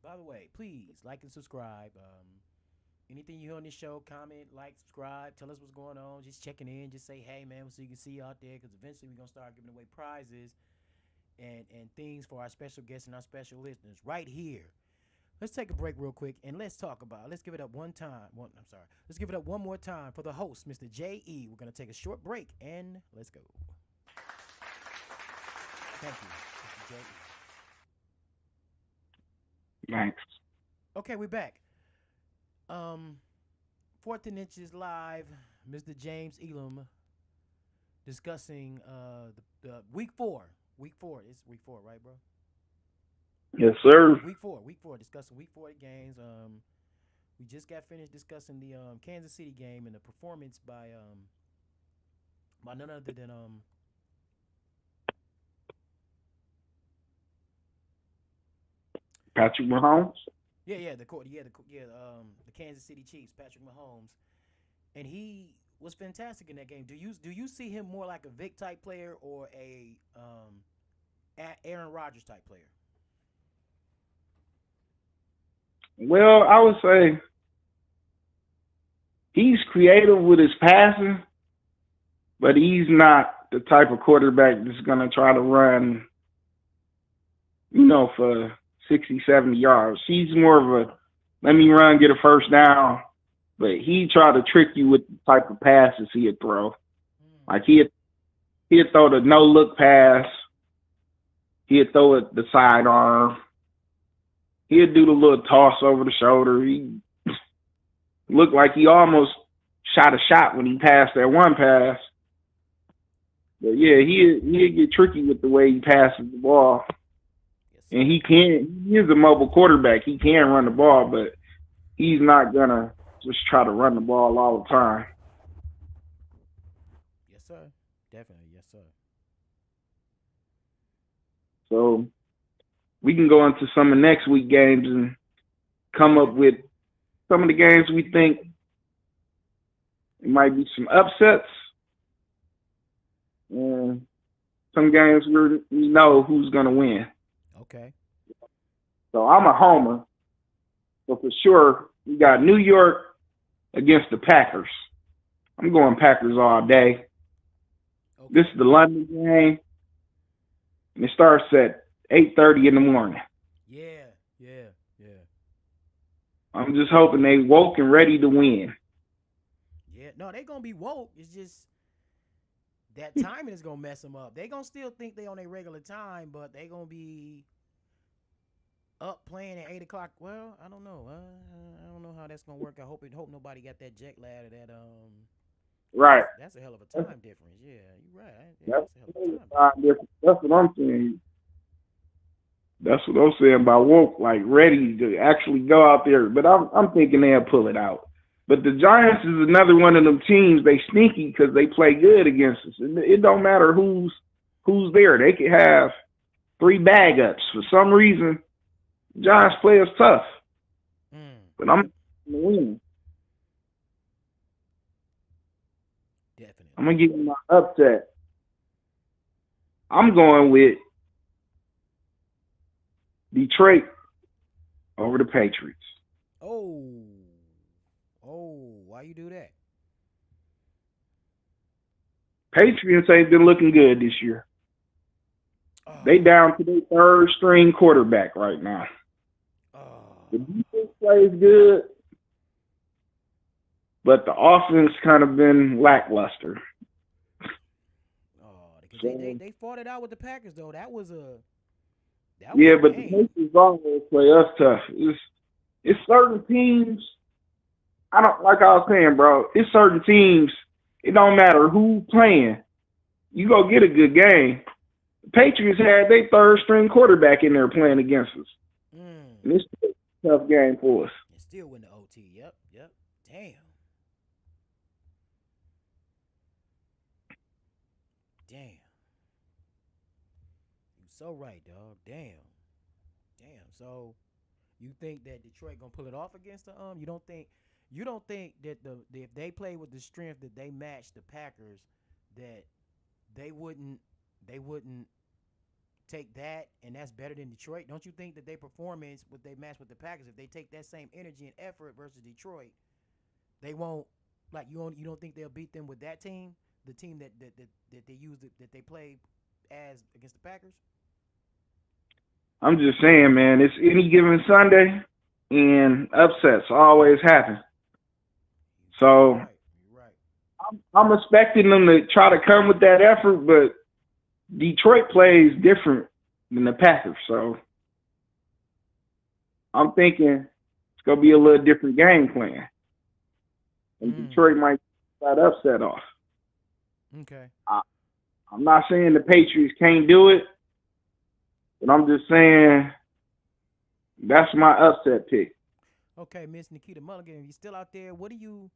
By the way, please like and subscribe. Anything you hear on this show, comment, like, subscribe, tell us what's going on. Just checking in, just say hey, man, so you can see you out there. Because eventually we're gonna start giving away prizes and things for our special guests and our special listeners right here. Let's take a break real quick and let's talk about. Let's give it up one time. I'm sorry. Let's give it up one more time for the host, Mr. J.E. We're gonna take a short break and let's go. Thank you, Mr. J.E. thanks. Okay, we're back. Um, Fourth and Inches live, Mr. James Elam discussing the week four. Week four. It's week four, right, bro? Yes, sir. Week four. Week four. Discussing week four games. We just got finished discussing the Kansas City game and the performance by none other than Patrick Mahomes. the Kansas City Chiefs, Patrick Mahomes, and he was fantastic in that game. Do you see him more like a Vic type player or a Aaron Rodgers type player? Well, I would say he's creative with his passing, but he's not the type of quarterback that's going to try to run, for 60, 70 yards. He's more of a let me run, get a first down, but he tried to trick you with the type of passes he'd throw. Like he'd throw the no look pass, he'd throw it the sidearm, he'd do the little toss over the shoulder. He looked like he almost shot a shot when he passed that one pass. But yeah, he'd get tricky with the way he passes the ball. Yes, sir. And he is a mobile quarterback. He can run the ball, but he's not gonna just try to run the ball all the time. Yes, sir. Definitely, yes, sir. So we can go into some of next week games and come up with some of the games we think it might be some upsets, and some games we know who's gonna win. Okay. So I'm a homer. So for sure, we got New York against the Packers. I'm going Packers all day. Okay. This is the London game, and it starts at 8:30 in the morning. Yeah, yeah, yeah, I'm just hoping they woke and ready to win. yeah. No, they gonna be woke. It's just that timing is gonna mess them up. They gonna still think they on their regular time, but they gonna be up playing at 8 o'clock. Well, I don't know. I don't know how that's gonna work. Hope nobody got that jet lag or that. Right. That's a hell of a time difference. Yeah, you're right. Yeah, That's, that's a hell of a time difference. that's what I'm saying. That's what I'm saying by woke, like ready to actually go out there. But I'm thinking they'll pull it out. But the Giants is another one of them teams. They sneaky because they play good against us. It don't matter who's there. They could have three bag ups for some reason. Giants play us tough, but I'm gonna win. Definitely. I'm gonna give you my upset. I'm going with Detroit over the Patriots. Oh, why you do that? Patriots ain't been looking good this year. Oh, They down to their third string quarterback right now. oh, The defense plays good, but the offense kind of been lackluster. oh, because So, they fought it out with the Packers though. That was a yeah, but the game. Patriots always play us tough. It's certain teams. I don't like I was saying, bro. It's certain teams. It don't matter who playing. You go get a good game. The Patriots had their third string quarterback in there playing against us, and it's a tough game for us. And still win the OT. Yep. Damn. You so right, dog. Damn. So You think that Detroit gonna pull it off against the you don't think that if they play with the strength that they match the Packers, that they wouldn't take that and that's better than Detroit? Don't you think that their performance with they match with the Packers, if they take that same energy and effort versus Detroit, they won't like you don't think they'll beat them with that team, the team that they use that they play as against the Packers? I'm just saying, man, it's any given Sunday, and upsets always happen. So You're right. You're right. I'm expecting them to try to come with that effort, but Detroit plays different than the Packers. So I'm thinking it's going to be a little different game plan. And Detroit might get that upset off. Okay. I'm not saying the Patriots can't do it, but I'm just saying that's my upset pick. Okay, Miss Nikita Mulligan, you still out there? What do you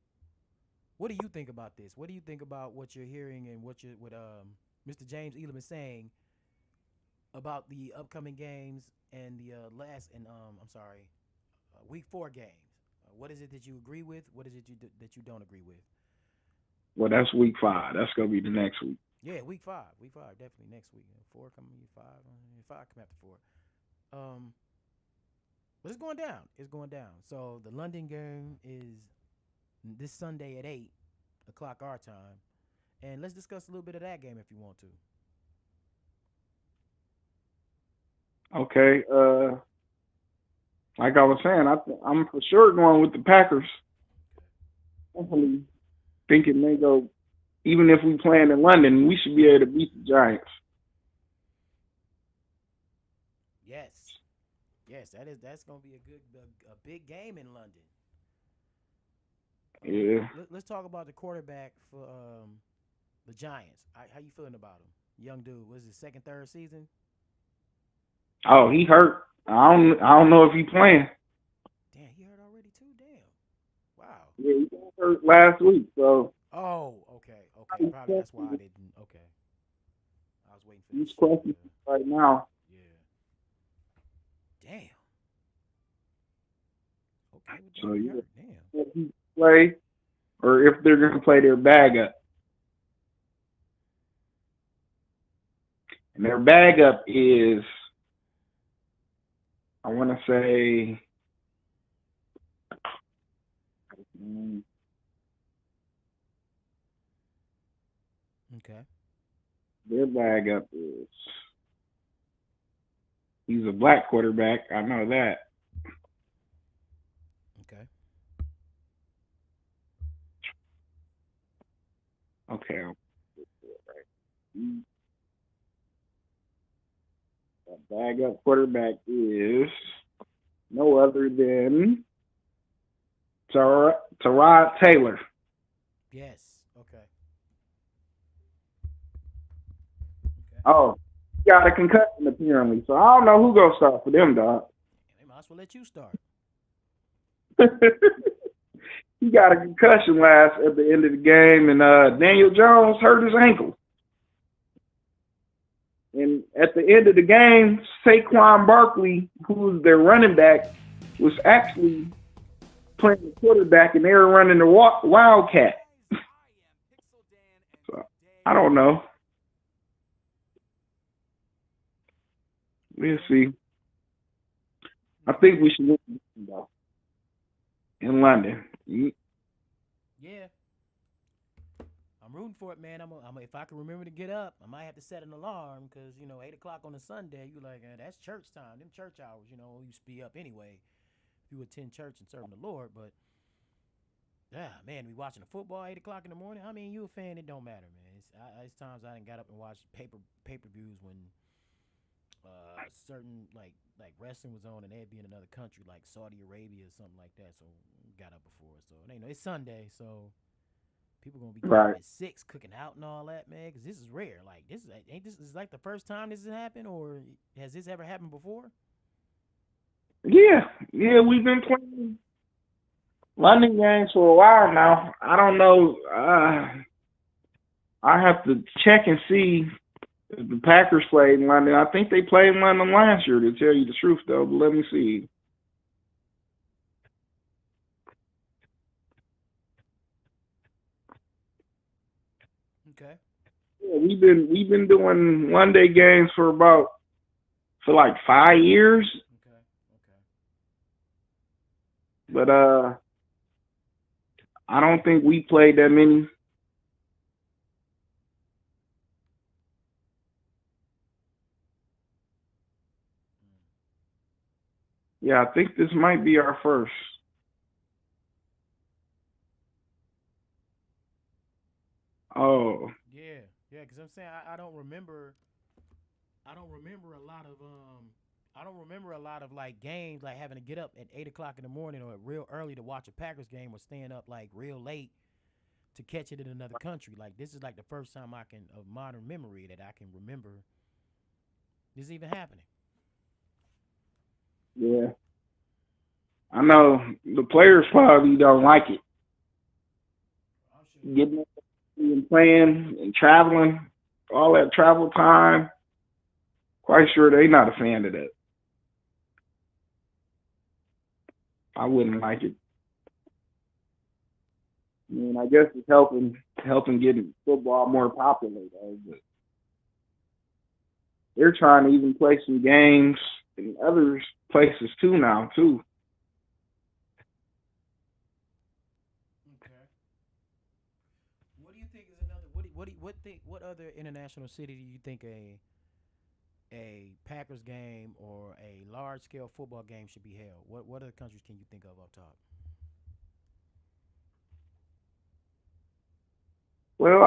think about this? What do you think about what you're hearing and what Mr. James Elam is saying about the upcoming games and the week 4 games? What is it that you agree with? What is it that you don't agree with? Well, that's week 5. That's going to be the next week. Yeah, week 5. Week 5, definitely next week. 4 coming, 5. 5 come after 4. But it's going down. It's going down. So the London game is this Sunday at 8 o'clock our time, and let's discuss a little bit of that game if you want to. Okay. Like I was saying, I'm for sure going with the Packers. Definitely thinking they go. Even if we playing in London, we should be able to beat the Giants. Yes, that's gonna be a big game in London. Yeah. Let's talk about the quarterback for the Giants. How you feeling about him? Young dude. Was his second, third season? Oh, he hurt. I don't know if he playing. Damn, he hurt already too. Damn. Wow. Yeah, he got hurt last week. So. Oh, okay. Probably that's why I didn't. Okay. I was waiting for He's this. questioning right now. Yeah. Damn. Okay. So yeah. Damn. If he play, or if they're going to play their bag up. And their bag up is, I want to say, Okay. their bag up is, he's a black quarterback. I know that. Okay. Okay. The bag up quarterback is no other than Tyrod Taylor. Yes. Okay. Oh, he got a concussion apparently, so I don't know who gonna start for them, dog. They might as well let you start. He got a concussion at the end of the game, and Daniel Jones hurt his ankle. And at the end of the game, Saquon Barkley, who's their running back, was actually playing the quarterback, and they were running the Wildcat. So, I don't know. We'll see. I think we should win though in London. Yeah. I'm rooting for it, man. If I can remember to get up, I might have to set an alarm because 8 o'clock on a Sunday, you like that's church time. Them church hours, you used to be up anyway. If you attend church and serving the Lord, but man, we watching the football 8 o'clock in the morning. I mean, you a fan, it don't matter, man. It's times I done got up and watched pay-per-views when certain like wrestling was on and they'd be in another country like Saudi Arabia or something like that. So got up before, so it's Sunday, so. People gonna be right at 6 cooking out and all that, man. Because this is rare. Like this is like the first time this has happened, or has this ever happened before? Yeah, we've been playing London games for a while now. I don't know. I have to check and see if the Packers played in London. I think they played in London last year, to tell you the truth, though. But let me see. Okay. Yeah, we've been doing one day games for like 5 years, Okay. Okay. but I don't think we played that many. Yeah, I think this might be our first. Oh, Yeah. Yeah. Because I'm saying I don't remember. I don't remember a lot of I don't remember a lot of like games like having to get up at 8 o'clock in the morning or real early to watch a Packers game or staying up like real late to catch it in another country. Like this is like the first time I can of modern memory that I can remember this even happening. yeah. I know the players probably don't like it. I'm sure. Getting up and playing and traveling, all that travel time. Quite sure they not a fan of that. I wouldn't like it. I mean, I guess it's helping getting football more popular though. But they're trying to even play some games in other places too now too. Okay. What do you think is another? What other international city do you think a Packers game or a large scale football game should be held? What other countries can you think of up top? Well,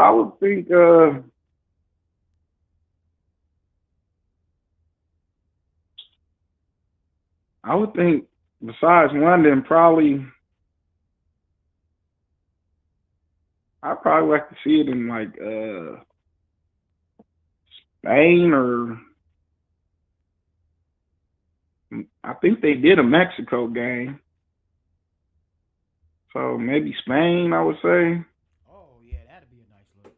I would think besides London, probably I'd probably like to see it in like Spain or I think they did a Mexico game. So maybe Spain, I would say. Oh yeah, that'd be a nice look.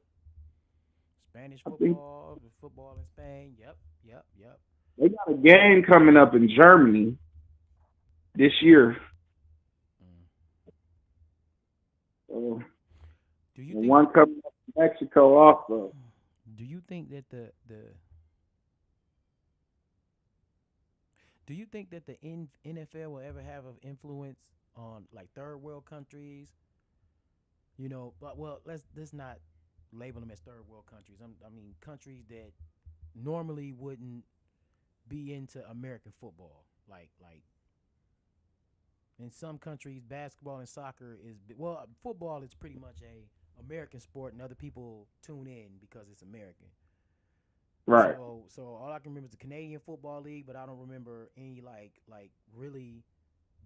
Spanish I think football, the football in Spain. Yep, yep, yep. they got a game coming up in Germany this year. Mm. So, Do you and think one coming up in Mexico also. do you think that the do you think that the NFL will ever have an influence on like third world countries? You know, but well, let's not label them as third world countries. I mean countries that normally wouldn't be into American football. Like in some countries, basketball and soccer is well, football is pretty much a American sport, and other people tune in because it's American. Right. So all I can remember is the Canadian Football League, but I don't remember any like really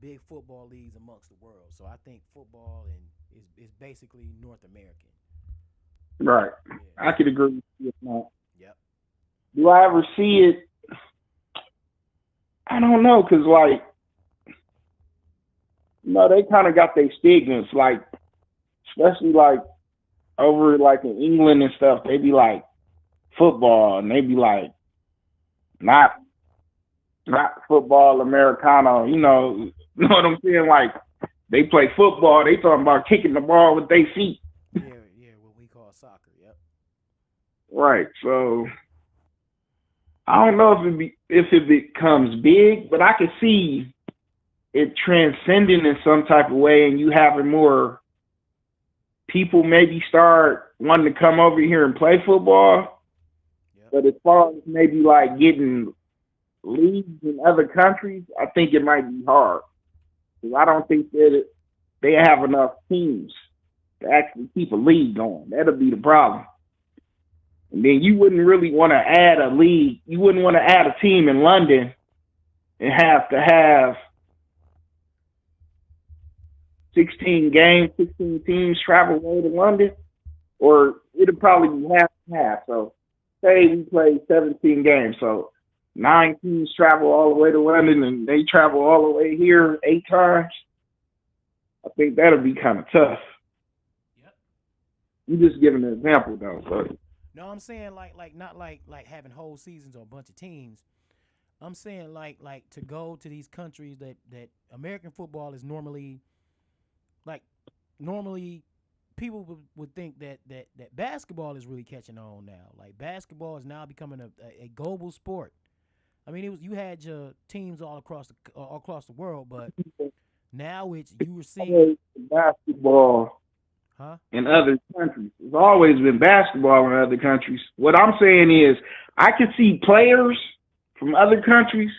big football leagues amongst the world. So I think football and is basically North American. Right. Yeah. I So could agree with you on that. yep. Do I ever see it? I don't know, cause like they kind of got their stigmas, like especially like over like in England and stuff. They be like football, and they be like not not football Americano. You know what I'm saying? Like they play football, they talking about kicking the ball with their feet. Yeah, yeah. What we call soccer. Yep. Right. So I don't know if it becomes big, but I can see it transcending in some type of way, and you having more people maybe start wanting to come over here and play football. Yep. But as far as maybe like getting leagues in other countries, I think it might be hard. 'Cause I don't think that they have enough teams to actually keep a league going. That'll be the problem. And then you wouldn't really want to add a league. You wouldn't want to add a team in London and have to have 16 games, 16 teams travel away to London, or it'd probably be half and half. So, say we play 17 games, so 9 teams travel all the way to London, and they travel all the way here 8 times. I think that'll be kind of tough. Yep. You just giving an example though, but No, I'm saying like not like having whole seasons or a bunch of teams. I'm saying like to go to these countries that American football is normally like normally people would think that basketball is really catching on now. Like basketball is now becoming a global sport. I mean, you had your teams all across the world, but now you were seeing, Always basketball huh? in other countries. It's always been basketball in other countries. What I'm saying is, I can see players from other countries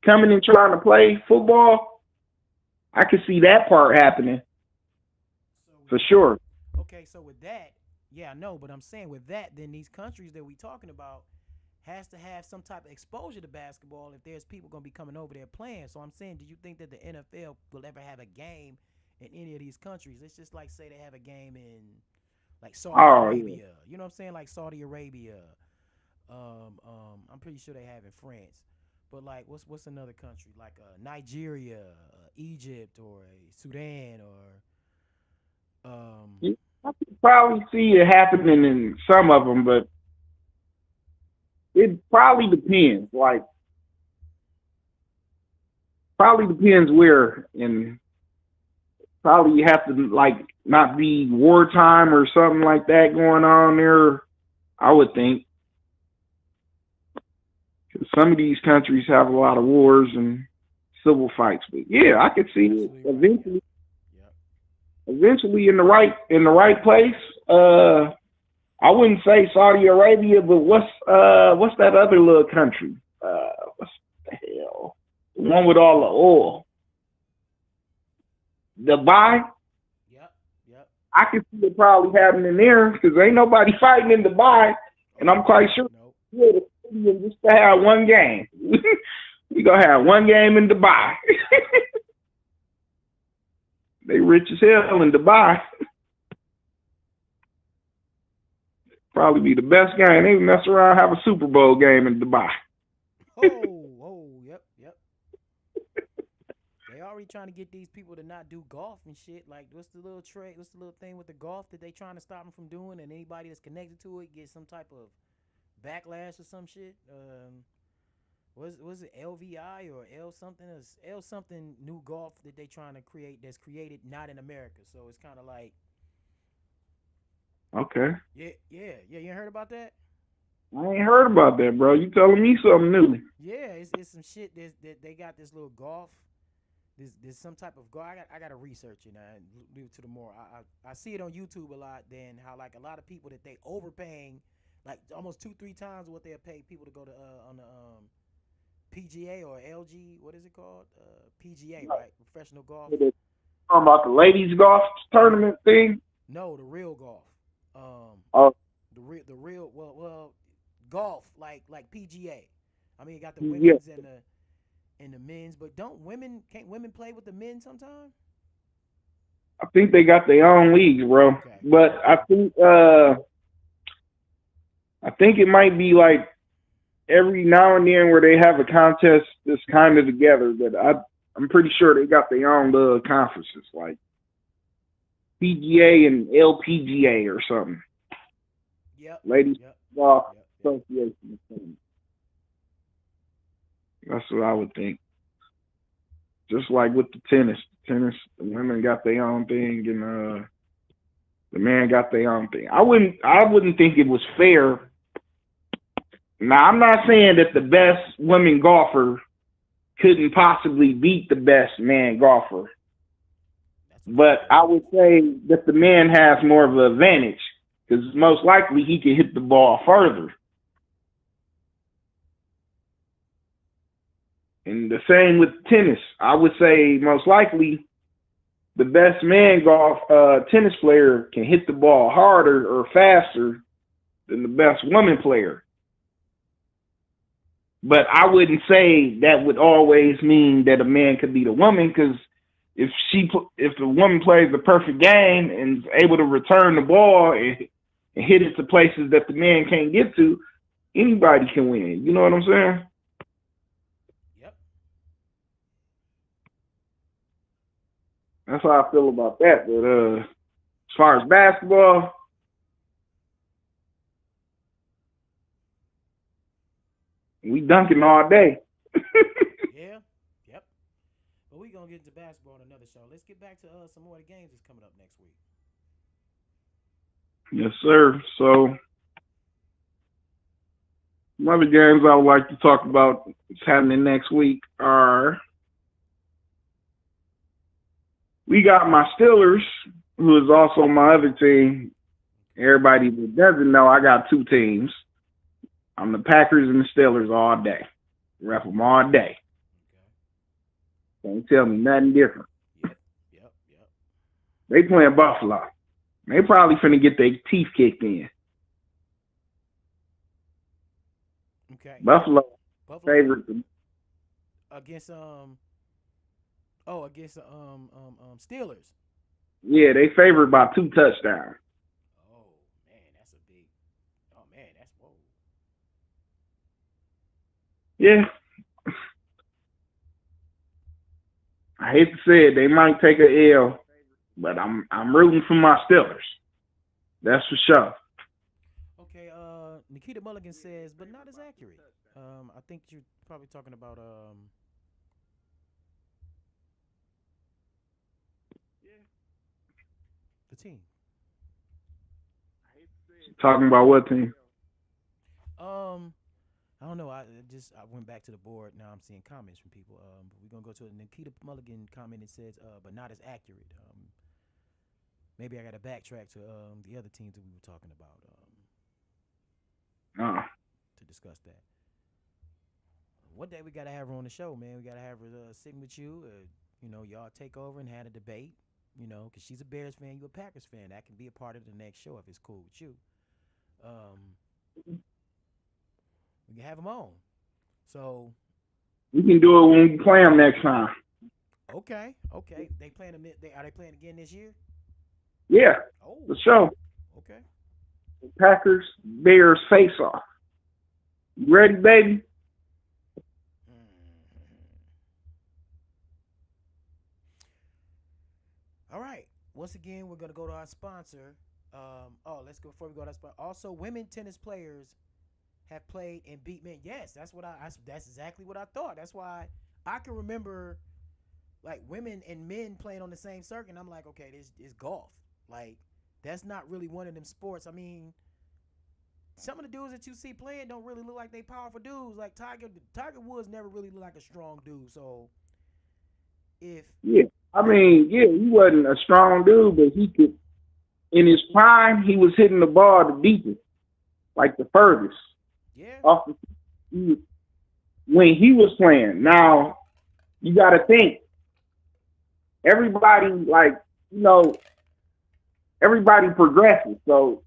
coming and trying to play football. I can see that part happening So for sure. okay, so with that, yeah, I know, but I'm saying with that, then these countries that we talking about has to have some type of exposure to basketball if there's people going to be coming over there playing. So I'm saying, do you think that the NFL will ever have a game in any of these countries? It's just like say they have a game in like Saudi Oh yeah. Arabia. You know what I'm saying? Like Saudi Arabia. I'm pretty sure they have in France. But like, what's another country like Nigeria, Egypt, or Sudan, or I could probably see it happening in some of them, but it probably depends. Like, probably depends where, and probably you have to like not be wartime or something like that going on there. I would think 'cause some of these countries have a lot of wars and civil fights. But yeah, I could see it absolutely right. Yep. eventually. Yep. Eventually, in the right place. I wouldn't say Saudi Arabia, but what's that other little country? What's the hell? The one with all the oil. Dubai. Yep. Yep. I could see it probably happening there because ain't nobody fighting in Dubai, and Oh I'm no. quite sure Nope. yeah, the stadium just to have one game. We gonna have one game in Dubai. They rich as hell in Dubai. Probably be the best game. They mess around, have a Super Bowl game in Dubai. Oh. Yep. Yep. They already trying to get these people to not do golf and shit. Like, what's the little trade? What's the little thing with the golf that they trying to stop them from doing? And anybody that's connected to it gets some type of backlash or some shit. Was it LVI or L something? It's L something new golf that they trying to create that's created not in America. So it's kind of like, Okay. yeah. You heard about that? I ain't heard about that, bro. You telling me something new. Yeah, it's some shit that they got this little golf. There's some type of golf. I got to research it and do it to the more. I see it on YouTube a lot. Then how like a lot of people that they overpaying, like almost 2-3 times what they pay people to go to on the PGA or LG. What is it called? PGA, right? Professional golf. Talking about the ladies golf tournament thing. No, the real golf. Oh, The real well golf like PGA. I mean, you got the yeah. women's and the men's, but can't women play with the men sometime? I think they got their own leagues, bro. Okay. But I think it might be like every now and then where they have a contest that's kind of together. But I'm pretty sure they got their own little conferences like PGA and LPGA or something. Yep. Ladies Yep. Golf Yep. Association. That's what I would think. Just like with the tennis. The women got their own thing and the man got their own thing. I wouldn't think it was fair. Now I'm not saying that the best women golfer couldn't possibly beat the best man golfer. But I would say that the man has more of an advantage because most likely he can hit the ball further. And the same with tennis. I would say most likely the best man tennis player can hit the ball harder or faster than the best woman player. But I wouldn't say that would always mean that a man could beat a woman because if the woman plays the perfect game and is able to return the ball and hit it to places that the man can't get to, anybody can win. You know what I'm saying? Yep. That's how I feel about that. But as far as basketball, we dunking all day. Yeah. Yep. But we gonna get into basketball in another show. Let's get back to some more of the games that's coming up next week. Yes, sir. So, some other games I would like to talk about that's happening next week are we got my Steelers, who is also my other team. Everybody that doesn't know, I got two teams. I'm the Packers and the Steelers all day. Ref them all day. Okay. Can't tell me nothing different. Yep. Yep. Yep. They playing Buffalo. They probably finna get their teeth kicked in. Okay. Buffalo Buffalo favorite. against against Steelers. Yeah, they favored by 2 touchdowns. Oh man, that's a big. Oh man, that's whoa. Yeah, I hate to say it, they might take a L, but I'm rooting for my Steelers. That's for sure. Okay. Nikita Mulligan says, but not as accurate. I think you're probably talking about the team. Talking about what team? Um, I don't know. I went back to the board. Now I'm seeing comments from people. But we're gonna go to a Nikita Mulligan comment that says, but not as accurate. Maybe I got to backtrack to the other teams that we were talking about Oh, to discuss that. One day we gotta have her on the show, man. We gotta have her sitting with you. Y'all take over and have a debate. Because she's a Bears fan, you a Packers fan. That can be a part of the next show if it's cool with you. Um, we can have them on. So we can do it when we play them next time. okay. They playing them. Are they playing again this year? Yeah, Oh, for sure. okay. Packers Bears face off. You ready, baby? All right. Once again, we're gonna go to our sponsor. Let's go before we go to our sponsor. Also, women tennis players have played and beat men. Yes, that's exactly what I thought. That's why I can remember like women and men playing on the same circuit. And I'm like, okay, this is golf. Like that's not really one of them sports. I mean, some of the dudes that you see playing don't really look like they powerful dudes. Like Tiger Woods never really looked like a strong dude. So if Yeah. I mean, yeah, he wasn't a strong dude, but he could. In his prime, he was hitting the ball the deepest, like the furthest yeah, off when he was playing. Now you got to think everybody, like you know, everybody progresses. So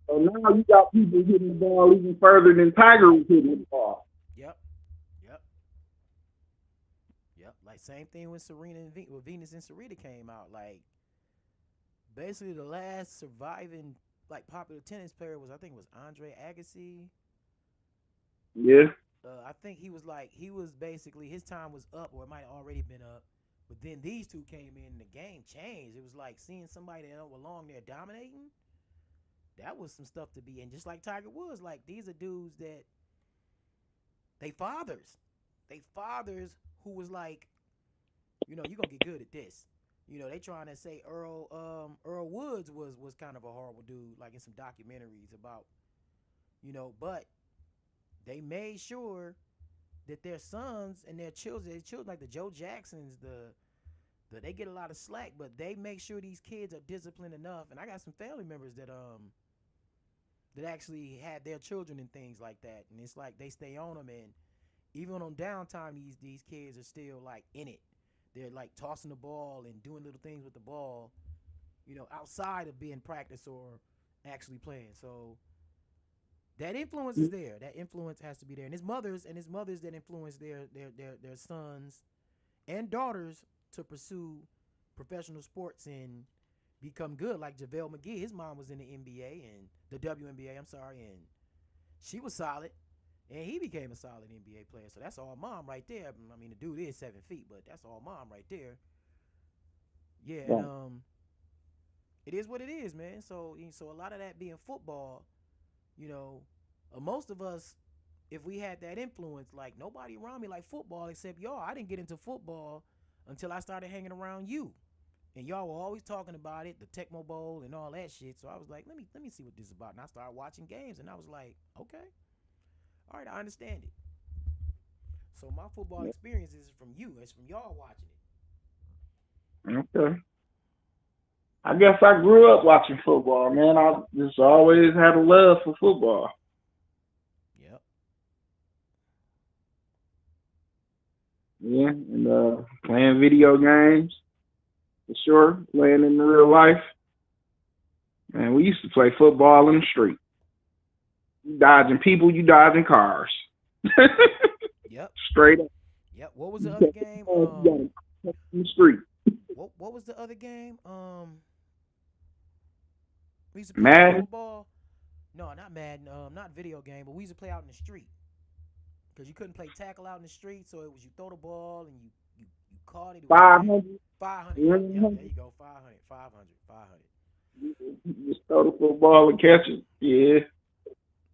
now you got people hitting the ball even further than Tiger was hitting the ball. yep, yep, yep. Like same thing with Serena and with Venus and Serena came out. Like basically the last surviving like popular tennis player was I think it was Andre Agassi. Yeah, I think he was basically his time was up or it might have already been up. But then these two came in and the game changed. It was like seeing somebody that don't belong there dominating. That was some stuff to be in. Just like Tiger Woods, like these are dudes that they fathers. They fathers who was like, you're gonna get good at this. They trying to say Earl Woods was kind of a horrible dude, like in some documentaries about, but they made sure that their sons and their children like the Joe Jacksons, they get a lot of slack, but they make sure these kids are disciplined enough. And I got some family members that actually had their children and things like that, and it's like they stay on them, and even on downtime, these kids are still like in it. They're like tossing the ball and doing little things with the ball, outside of being practice or actually playing. So that influence is there. That influence has to be there. And his mothers that influence their sons and daughters to pursue professional sports and become good. Like JaVale McGee, his mom was in the NBA and the WNBA, I'm sorry, and she was solid. And he became a solid NBA player. So that's all mom right there. I mean, the dude is 7 feet, but that's all mom right there. Yeah, yeah. and it is what it is, man. So a lot of that being football, you know, most of us, if we had that influence, like nobody around me like football except y'all. I didn't get into football until I started hanging around you. And y'all were always talking about it, the Tecmo Bowl and all that shit. So I was like, let me see what this is about. And I started watching games, and I was like, okay, all right, I understand it. So my football experience is from you. It's from y'all watching Okay. I guess I grew up watching football, man. I just always had a love for football. it. Yep. Yeah, and playing video games for sure. Playing in real life, man. We used to play football in the street. You dodging people, you dodging cars. Yep. Straight up. Yep. What was the You other catch the game? car, you gotta catch in the street. What was the other game? We used to play Madden. football. No, not Madden. Not video game, but we used to play out in the street because you couldn't play tackle out in the street. So it was you throw the ball and you caught it. It was 500. 500. Yep. Yep. There 100. you go. 500. 500. 500. You just throw the football and catch it. Yeah.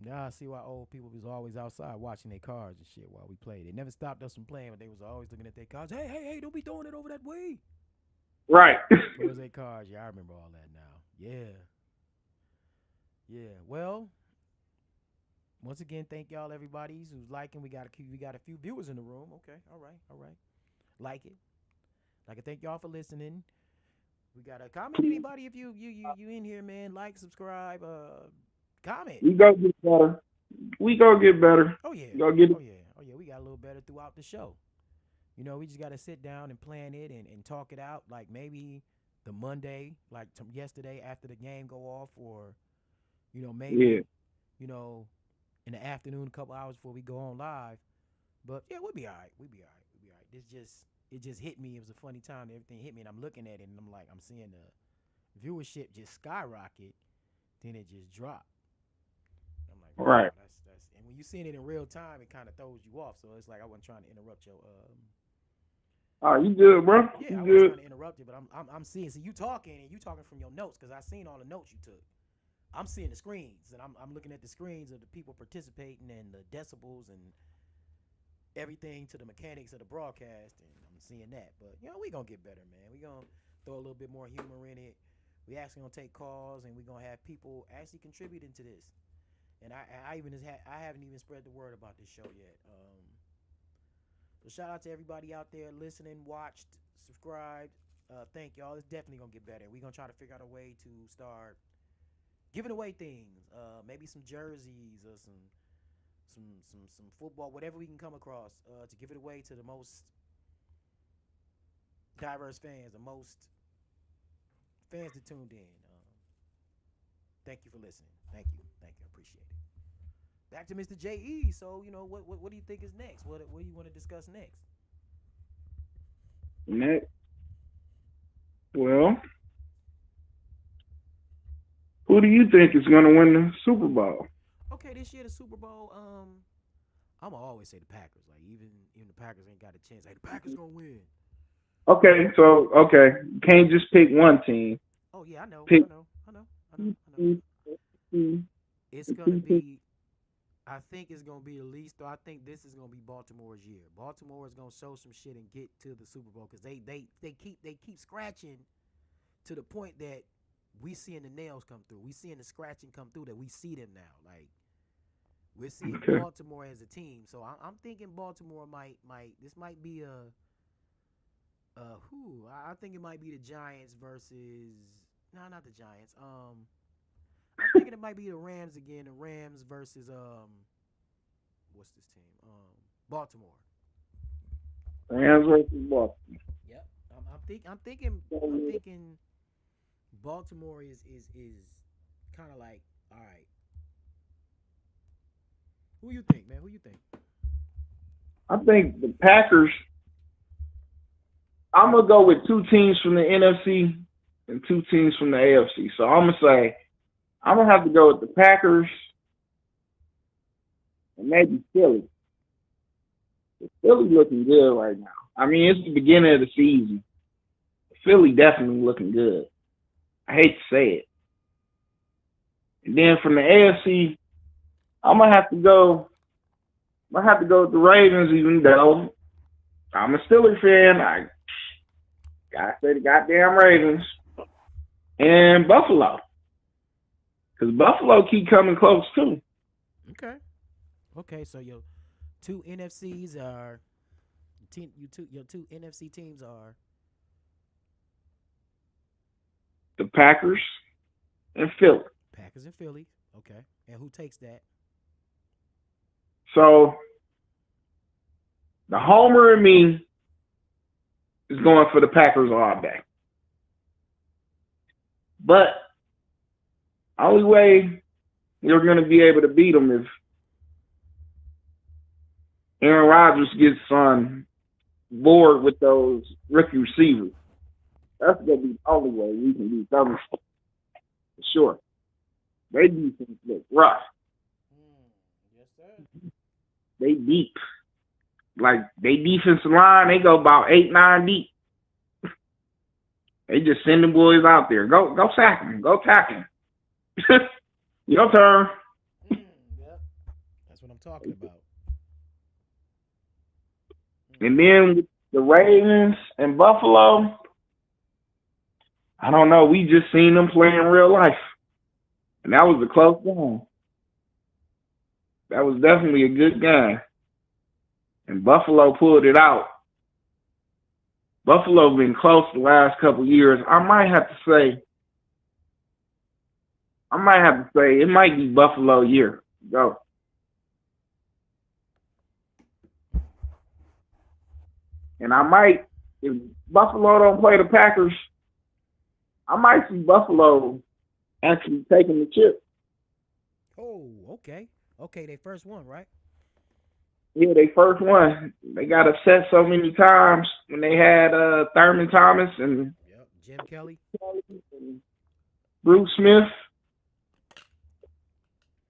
Now I see why old people was always outside watching their cars and shit while we played. They never stopped us from playing, but they was always looking at their cars. Hey, hey, hey! Don't be throwing it over that way. Right. Towards their cars. Yeah, I remember all that now. Yeah. Yeah. Well, once again, thank y'all everybody who's liking. We got a few viewers in the room. Okay. All right. All right. Like it. Like I thank y'all for listening. We got a comment. Anybody, if you in here, man, like, subscribe, comment. We go get better. We go get better. Oh yeah. Go get it. Oh yeah. Oh yeah. We got a little better throughout the show. You know, we just got to sit down and plan it and talk it out. Like maybe the Monday, like yesterday after the game go off, or maybe Yeah. in the afternoon, a couple hours before we go on live. But yeah, we'll be all right. We'll be all right. We'll be all right. It just hit me. It was a funny time. Everything hit me, and I'm looking at it, and I'm seeing the viewership just skyrocket, then it just dropped. I'm like, wow, Right. that's and when you seeing it in real time, it kind of throws you off. So it's like I wasn't trying to interrupt your Oh, you good, bro? Yeah, You I wasn't good? trying to interrupt you, but I'm seeing. See, you talking and you talking from your notes because I seen all the notes you took. I'm seeing the screens and I'm looking at the screens of the people participating and the decibels and everything to the mechanics of the broadcast, and I'm seeing that. But we gonna get better, man. We gonna throw a little bit more humor in it. We actually gonna take calls and we gonna have people actually contributing to this. And I haven't even spread the word about this show yet. So shout out to everybody out there listening, watched, subscribed. Thank y'all. It's definitely gonna get better. We're gonna try to figure out a way to start giving away things. Maybe some jerseys or some football, whatever we can come across, to give it away to the most diverse fans, the most fans that tuned in. Thank you for listening. Thank you. I appreciate it. Back to Mr. J.E. So, what do you think is next? What do you want to discuss next? Next. Well, who do you think is going to win the Super Bowl? Okay, this year the Super Bowl, I'm gonna always say the Packers. Like even the Packers ain't got a chance. Like the Packers gonna win. Okay, so you can't just pick one team. Oh yeah, I know. Pick. I know. It's gonna be. I think it's gonna be the least. Though I think this is gonna be Baltimore's year. Baltimore is gonna show some shit and get to the Super Bowl because they keep scratching to the point that we seeing the nails come through. We seeing the scratching come through that we see them now. Like we're seeing Baltimore as a team. So I'm thinking Baltimore might this might be I think it might be the Giants versus not the Giants. I'm thinking it might be the Rams again. The Rams versus what's this team? Baltimore. Rams versus Baltimore. Yep. I'm thinking Baltimore is kind of like, all right. Who you think, man? Who you think? I think the Packers. I'm gonna go with two teams from the NFC and two teams from the AFC. So I'm gonna say I'm gonna have to go with the Packers and maybe Philly. Philly looking good right now. I mean, it's the beginning of the season. Philly definitely looking good. I hate to say it. And then from the AFC, I'm gonna have to go with the Ravens, even though I'm a Steelers fan. Gotta say the goddamn Ravens and Buffalo, because Buffalo keep coming close too. Okay. Okay. So your two NFCs are your two NFC teams are The Packers and Philly. Packers and Philly. Okay. And who takes that? So the homer in me is going for the Packers all day. But only way you're going to be able to beat them if Aaron Rodgers gets on board with those rookie receivers. That's going to be the only way we can beat them for sure. They defense look rough. Yes, sir. They deep. Like, they defensive line, they go about 8-9 deep. They just send the boys out there. Go sack them. Go tackle them. Your turn. Yep. That's what I'm talking about. And then with the Ravens and Buffalo, I don't know. We just seen them play in real life. And that was a close game. That was definitely a good game. And Buffalo pulled it out. Buffalo been close the last couple of years. I might have to say it might be Buffalo year. Go. And I might, if Buffalo don't play the Packers, I might see Buffalo actually taking the chip. Oh, okay. Okay, they first one, right? Yeah, they first one. They got upset so many times when they had Thurman Thomas and Yep. Jim Kelly. Bruce Smith.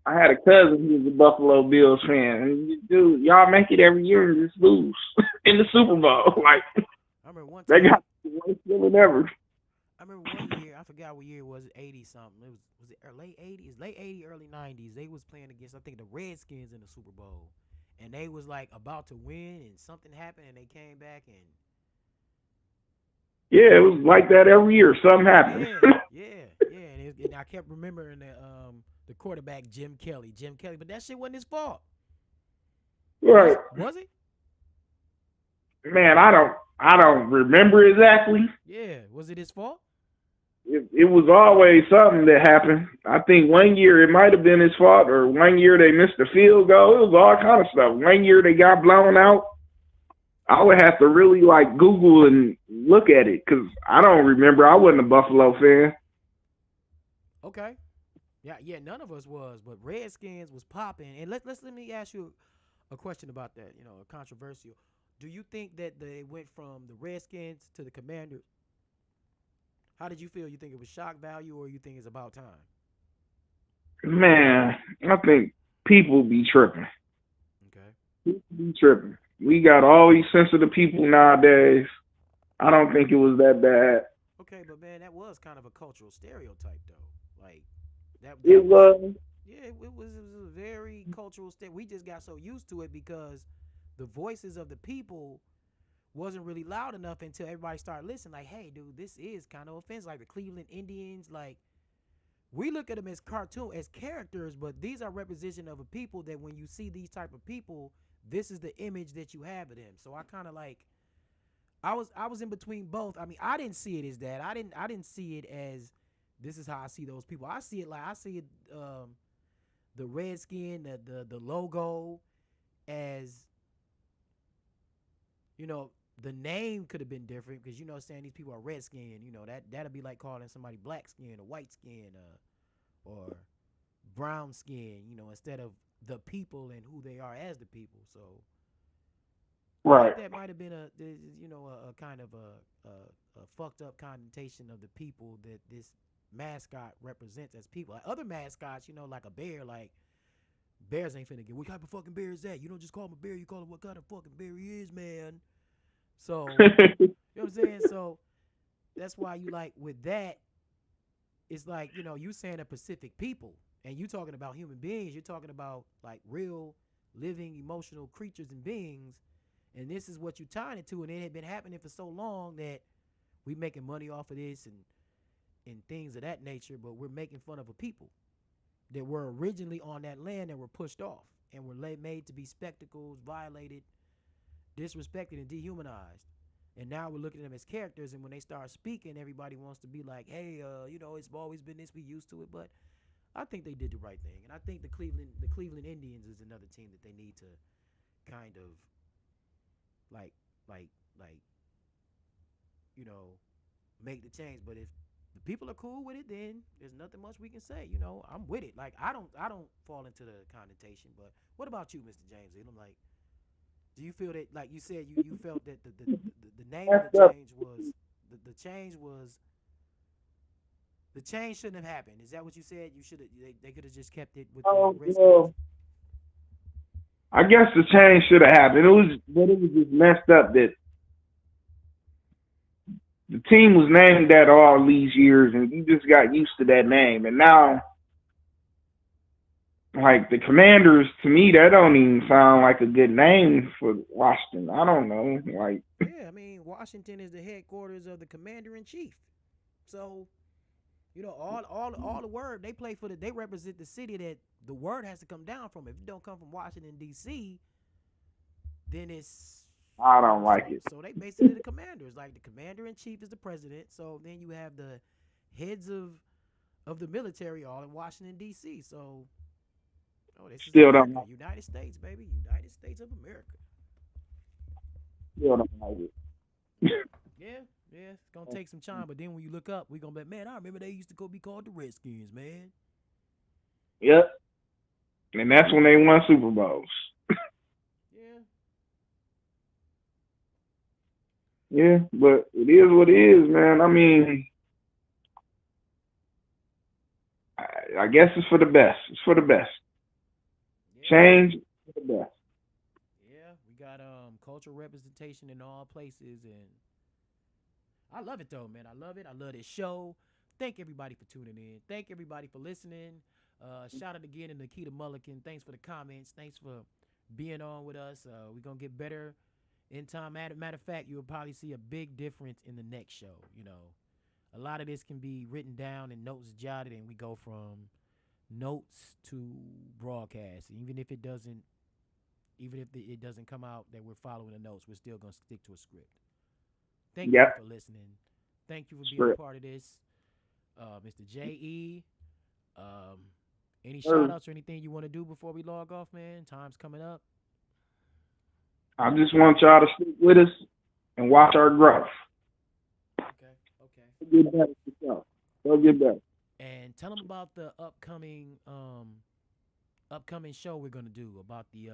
I had a cousin who was a Buffalo Bills fan. And dude, y'all make it every year and just lose in the Super Bowl. Like, I remember one they time. got the worst feeling ever. I remember one year. I forgot what year it was. 80 something. Was it late 80s, late 80s, early 90s. They was playing against I think the Redskins in the Super Bowl, and they was like about to win, and something happened, and they came back and Yeah, it was like that every year. Something happened. yeah. And I kept remembering the quarterback Jim Kelly, but that shit wasn't his fault. Right. Was it? Man, I don't remember exactly. Yeah. Was it his fault? It was always something that happened. I think one year it might have been his fault, or one year they missed a field goal. It was all kind of stuff. One year they got blown out. I would have to really like Google and look at it because I don't remember. I wasn't a Buffalo fan. Okay. Yeah. None of us was, but Redskins was popping. And let me ask you a question about that. You know, controversial. Do you think that they went from the Redskins to the Commanders? How did you feel? You think it was shock value, or you think it's about time? Man, I think people be tripping. Okay. People be tripping. We got all these sensitive people nowadays. I don't think it was that bad. Okay, but man, that was kind of a cultural stereotype, though. Like that. It was. Yeah, it was a very cultural We just got so used to it because the voices of the people wasn't really loud enough until everybody started listening. Like, hey, dude, this is kind of offensive. Like the Cleveland Indians, like we look at them as as characters, but these are representation of a people that when you see these type of people, this is the image that you have of them. So I kind of like, I was in between both. I mean, I didn't see it as that. I didn't see it as this is how I see those people. I see it like the redskin, the logo as, you know, the name could have been different because, you know, saying these people are red skin, you know, that'd be like calling somebody black skin or white skin or brown skin, you know, instead of the people and who they are as the people. So right. I think that might have been a kind of a fucked up connotation of the people that this mascot represents as people. Like other mascots, you know, like a bear, like bears ain't finna get, what type of fucking bear is that? You don't just call him a bear, you call him what kind of fucking bear he is, man. So, you know what I'm saying? So, that's why you like, with that, it's like, you know, you saying a Pacific people, and you talking about human beings, you're talking about, like, real, living, emotional creatures and beings, and this is what you're tying it to, and it had been happening for so long that We making money off of this and things of that nature, but we're making fun of a people that were originally on that land and were pushed off and were made to be spectacles, violated, disrespected, and dehumanized. And now we're looking at them as characters, and when they start speaking, everybody wants to be like, hey, it's always been this, we used to it. But I think they did the right thing. And I think the Cleveland Indians is another team that they need to kind of like like like make the change. But if the people are cool with it, then there's nothing much we can say. I'm with it. Like I don't fall into the connotation. But what about you, Mr. James Elam? Like, do you feel that, like you said, you felt that the name of the change was the change shouldn't have happened? Is that what you said? You should have they could have just kept it with the Oh, Redskins. well, I guess the change should have happened. It was just messed up that the team was named that all these years, and you just got used to that name. And now, like the Commanders, to me, that don't even sound like a good name for Washington. I don't know. Like, Yeah, I mean, Washington is the headquarters of the Commander in Chief. So, all the word they play for they represent the city that the word has to come down from. If it don't come from Washington D.C., then it's I don't like it. so they basically the commanders. Like the Commander in Chief is the president. So then you have the heads of the military all in Washington D.C. So, this is Still don't America, like. United States, baby, United States of America. Still don't like it. Yeah, yeah, it's gonna take some time, but then when you look up, we gonna be, man, I remember they used to be called the Redskins, man. Yep. And that's when they won Super Bowls. Yeah, Yeah, but it is what it is, man. I mean, I guess it's for the best. It's for the best. yeah, Change for the best. yeah. We got cultural representation in all places, and I love it though, man. I love it. I love this show. Thank everybody for tuning in. Thank everybody for listening. Shout out again to Nikita Mulligan. Thanks for the comments. Thanks for being on with us. We're gonna get better in time. Matter of fact, you'll probably see a big difference in the next show. A lot of this can be written down and notes jotted, and we go from notes to broadcast. Even if it doesn't come out that we're following the notes, we're still gonna stick to a script. Thank you Yep. for listening. Thank you for being a Script. part of this, Mr. J.E. Um, any shout Sir, outs or anything you want to do before we log off, man? Time's coming up. I just want y'all to stick with us and watch our growth. Okay, okay. Go get better for yourself. Go get better. And tell them about the upcoming show we're gonna do about the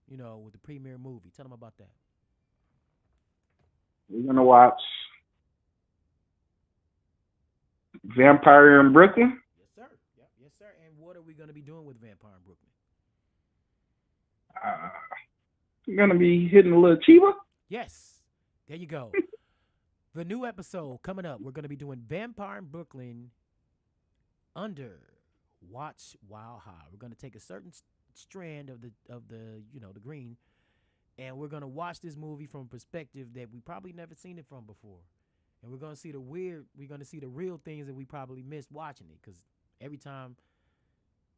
with the premiere movie. Tell them about that. We're gonna watch Vampire in Brooklyn. Yes, sir. Yep, yes, sir. And what are we gonna be doing with Vampire in Brooklyn? Uh, we're gonna be hitting a little Chiba. Yes, there you go. The new episode coming up. We're gonna be doing Vampire in Brooklyn under Watch While High. We're gonna take a certain strand of the green, and we're gonna watch this movie from a perspective that we probably never seen it from before, and we're gonna see the real things that we probably missed watching it. Because every time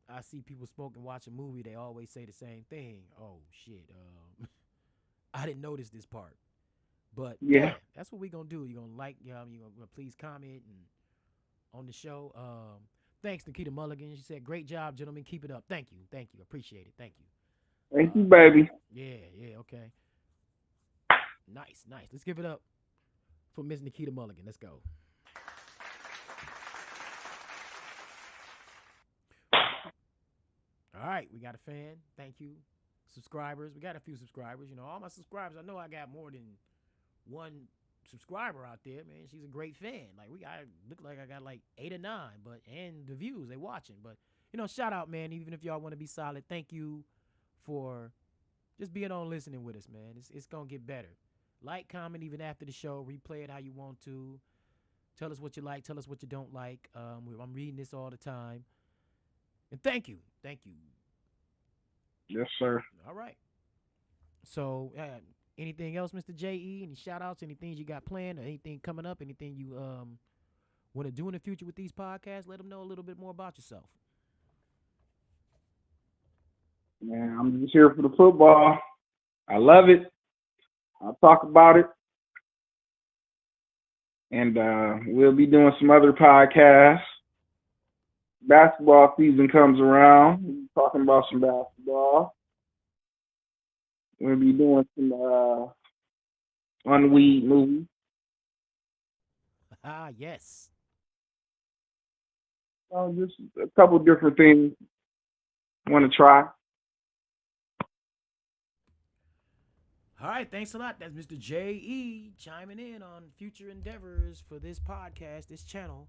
I see people smoke and watch a movie, they always say the same thing. Oh shit, I didn't notice this part. But Yeah. that's what we're gonna do. You're gonna you're gonna please comment and on the show. Thanks, Nikita Mulligan. She said, "Great job, gentlemen. Keep it up." Thank you, appreciate it. Thank you. Thank you, baby. Yeah, okay. Nice. Let's give it up for Miss Nikita Mulligan. Let's go. All right, we got a fan. Thank you. Subscribers. We got a few subscribers. All my subscribers. I know I got more than one subscriber out there, man. She's a great fan. Like look like I got like 8 or 9, and the views they watching. But shout out, man. Even if y'all want to be solid, thank you for just being on listening with us, man. It's gonna get better. Like, comment even after the show. Replay it how you want to. Tell us what you like. Tell us what you don't like. I'm reading this all the time. And thank you. Yes, sir. All right. So Anything else, Mr. J.E.? Any shout outs? Any things you got planned or anything coming up? Anything you want to do in the future with these podcasts? Let them know a little bit more about yourself. Man, I'm just here for the football. I love it. I'll talk about it. And we'll be doing some other podcasts. Basketball season comes around. We'll be talking about some basketball. We'll be doing some unweed movies. Ah, yes. Just a couple different things I want to try. All right, thanks a lot. That's Mr. J.E. chiming in on future endeavors for this podcast, this channel.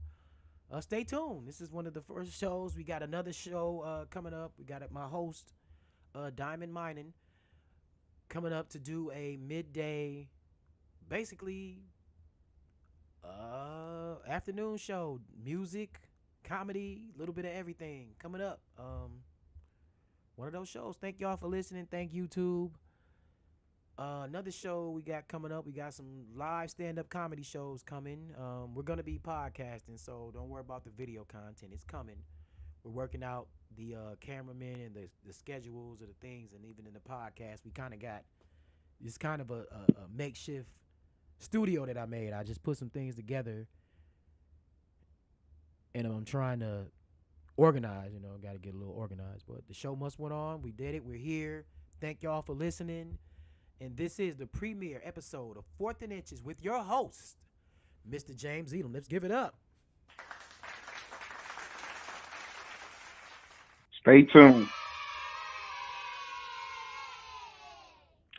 Stay tuned. This is one of the first shows. We got another show coming up. We got my host, Diamond Mining, coming up to do a midday, basically, afternoon show. Music, comedy, a little bit of everything coming up. One of those shows. Thank y'all for listening. Thank YouTube. Another show we got coming up. We got some live stand-up comedy shows coming. We're going to be podcasting, so don't worry about the video content. It's coming. We're working out the cameramen and the schedules of the things, and even in the podcast, we kind of got this kind of a makeshift studio that I made. I just put some things together, and I'm trying to organize, got to get a little organized. But the show must went on. We did it. We're here. Thank y'all for listening. And this is the premiere episode of 4th and Inches with your host, Mr. James Elam. Let's give it up. Stay tuned.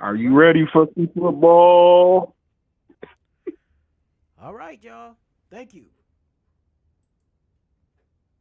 Are you ready for some football? All right, y'all. Thank you.